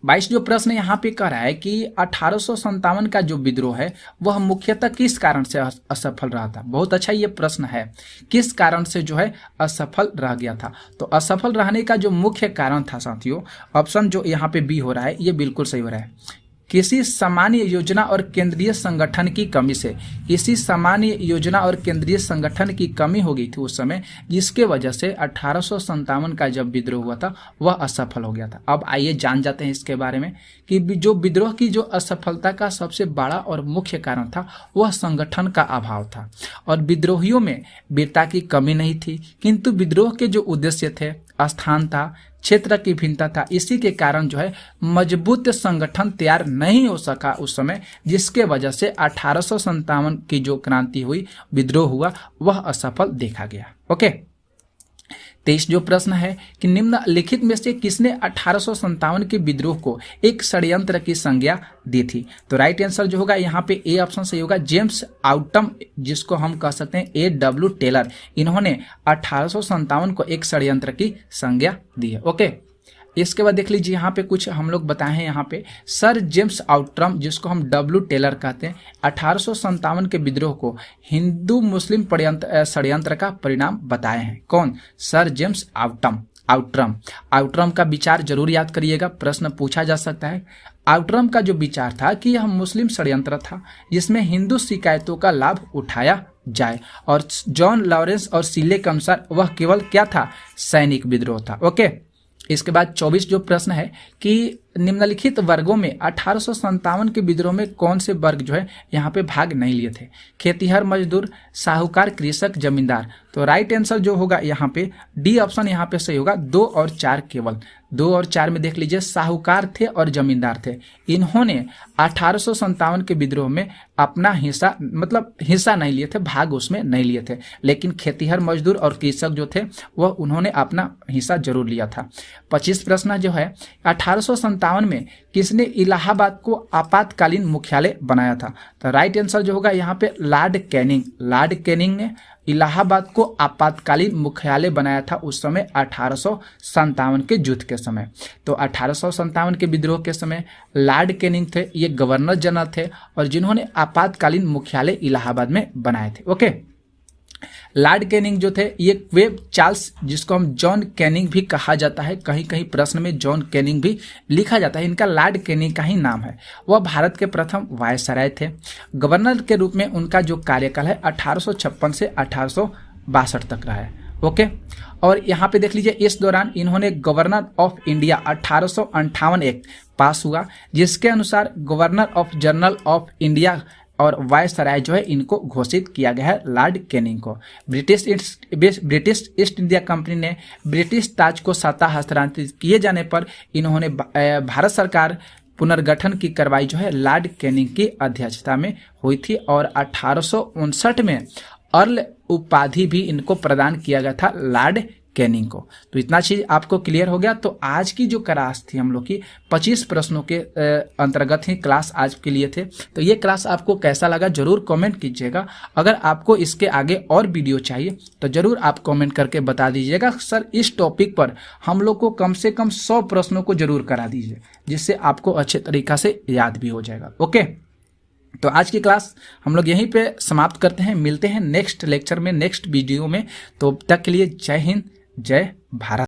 22 जो प्रश्न यहाँ पे कह रहा है कि 1857 का जो विद्रोह है वह मुख्यतः किस कारण से असफल रहा था? बहुत अच्छा ये प्रश्न है, किस कारण से जो है असफल रह गया था? तो असफल रहने का जो मुख्य कारण था साथियों, ऑप्शन जो यहाँ पे बी हो रहा है ये बिल्कुल सही हो रहा है। किसी सामान्य योजना और केंद्रीय संगठन की कमी से, किसी सामान्य योजना और केंद्रीय संगठन की कमी हो गई थी उस समय, जिसके वजह से 1857 का जब विद्रोह हुआ था वह असफल हो गया था। अब आइए जान जाते हैं इसके बारे में कि जो विद्रोह की जो असफलता का सबसे बड़ा और मुख्य कारण था वह संगठन का अभाव था। और विद्रोहियों में वीरता की कमी नहीं थी, किंतु विद्रोह के जो उद्देश्य थे, स्थान था, क्षेत्र की भिन्नता था, इसी के कारण जो है मजबूत संगठन तैयार नहीं हो सका उस समय, जिसके वजह से 1857 की जो क्रांति हुई, विद्रोह हुआ, वह असफल देखा गया। ओके। 23 जो प्रश्न है कि निम्नलिखित में से किसने 1857 के विद्रोह को एक षड्यंत्र की संज्ञा दी थी? तो राइट आंसर जो होगा यहाँ पे ए ऑप्शन सही होगा। जेम्स आउटम, जिसको हम कह सकते हैं A.W. टेलर, इन्होंने 1857 को एक षड्यंत्र की संज्ञा दी है। ओके। इसके बाद देख लीजिए यहाँ पे कुछ हम लोग बताए हैं। यहाँ पे सर जेम्स आउटरम, जिसको हम W. टेलर कहते हैं, 1857 के विद्रोह को हिंदू मुस्लिम षड्यंत्र का परिणाम बताए हैं। कौन? सर जेम्स आउटरम का विचार जरूर याद करिएगा, प्रश्न पूछा जा सकता है। आउटरम का जो विचार था कि यह मुस्लिम षड्यंत्र था जिसमें हिंदू शिकायतों का लाभ उठाया जाए, और जॉन लॉरेंस और सीले के अनुसार वह केवल क्या था? सैनिक विद्रोह था। ओके। इसके बाद 24 जो प्रश्न है कि निम्नलिखित वर्गों में 1857 के विद्रोह में कौन से वर्ग जो है यहाँ पे भाग नहीं लिए थे? खेतीहर मजदूर, साहूकार, कृषक, जमींदार। तो राइट आंसर जो होगा यहाँ पे डी ऑप्शन यहाँ पे सही होगा। 2 और 4 केवल 2 और 4 में देख लीजिए साहूकार थे और जमींदार थे। इन्होंने 1857 के विद्रोह में अपना हिस्सा मतलब हिस्सा नहीं लिए थे, भाग उसमें नहीं लिए थे, लेकिन खेतीहर मजदूर और कृषक जो थे वह उन्होंने अपना हिस्सा जरूर लिया था। 25 प्रश्न जो है 1857 में किसने इलाहाबाद को आपातकालीन मुख्यालय बनाया था? तो राइट आंसर जो होगा यहाँ पे लॉर्ड कैनिंग। लॉर्ड कैनिंग ने इलाहाबाद को आपातकालीन मुख्यालय बनाया था उस समय 1857 के युद्ध के समय। तो 1857 के विद्रोह के समय लॉर्ड कैनिंग थे, ये गवर्नर जनरल थे और जिन्होंने आपातकालीन मुख्यालय इलाहाबाद में बनाए थे। ओके, लॉर्ड कैनिंग जो थे ये वेब चार्ल्स, जिसको हम जॉन कैनिंग भी कहा जाता है, कहीं कहीं प्रश्न में जॉन कैनिंग भी लिखा जाता है, इनका लॉर्ड कैनिंग का ही नाम है। वह भारत के प्रथम वायसराय थे। गवर्नर के रूप में उनका जो कार्यकाल है 1856 से 1862 तक रहा है। ओके, और यहाँ पे देख लीजिए इस दौरान इन्होंने गवर्नर ऑफ इंडिया 1858 एक्ट पास हुआ, जिसके अनुसार governor of general of India और वायसराय जो है इनको घोषित किया गया है लॉर्ड कैनिंग को। ब्रिटिश ईस्ट इंडिया कंपनी ने ब्रिटिश ताज को सत्ता हस्तांतरित किए जाने पर इन्होंने भारत सरकार पुनर्गठन की कार्रवाई जो है लॉर्ड कैनिंग की अध्यक्षता में हुई थी और 1859 में अर्ल उपाधि भी इनको प्रदान किया गया था लॉर्ड कैनिंग को। तो इतना चीज आपको क्लियर हो गया। तो आज की जो क्लास थी हम लोग की 25 प्रश्नों के अंतर्गत ही क्लास आज के लिए थे। तो ये क्लास आपको कैसा लगा जरूर कमेंट कीजिएगा। अगर आपको इसके आगे और वीडियो चाहिए तो जरूर आप कमेंट करके बता दीजिएगा। सर इस टॉपिक पर हम लोग को कम से कम 100 प्रश्नों को जरूर करा दीजिए, जिससे आपको अच्छे तरीका से याद भी हो जाएगा। ओके, तो आज की क्लास हम लोग यहीं पे समाप्त करते हैं। मिलते हैं नेक्स्ट लेक्चर में, नेक्स्ट वीडियो में। तो तब तक के लिए जय हिंद, जय भारत।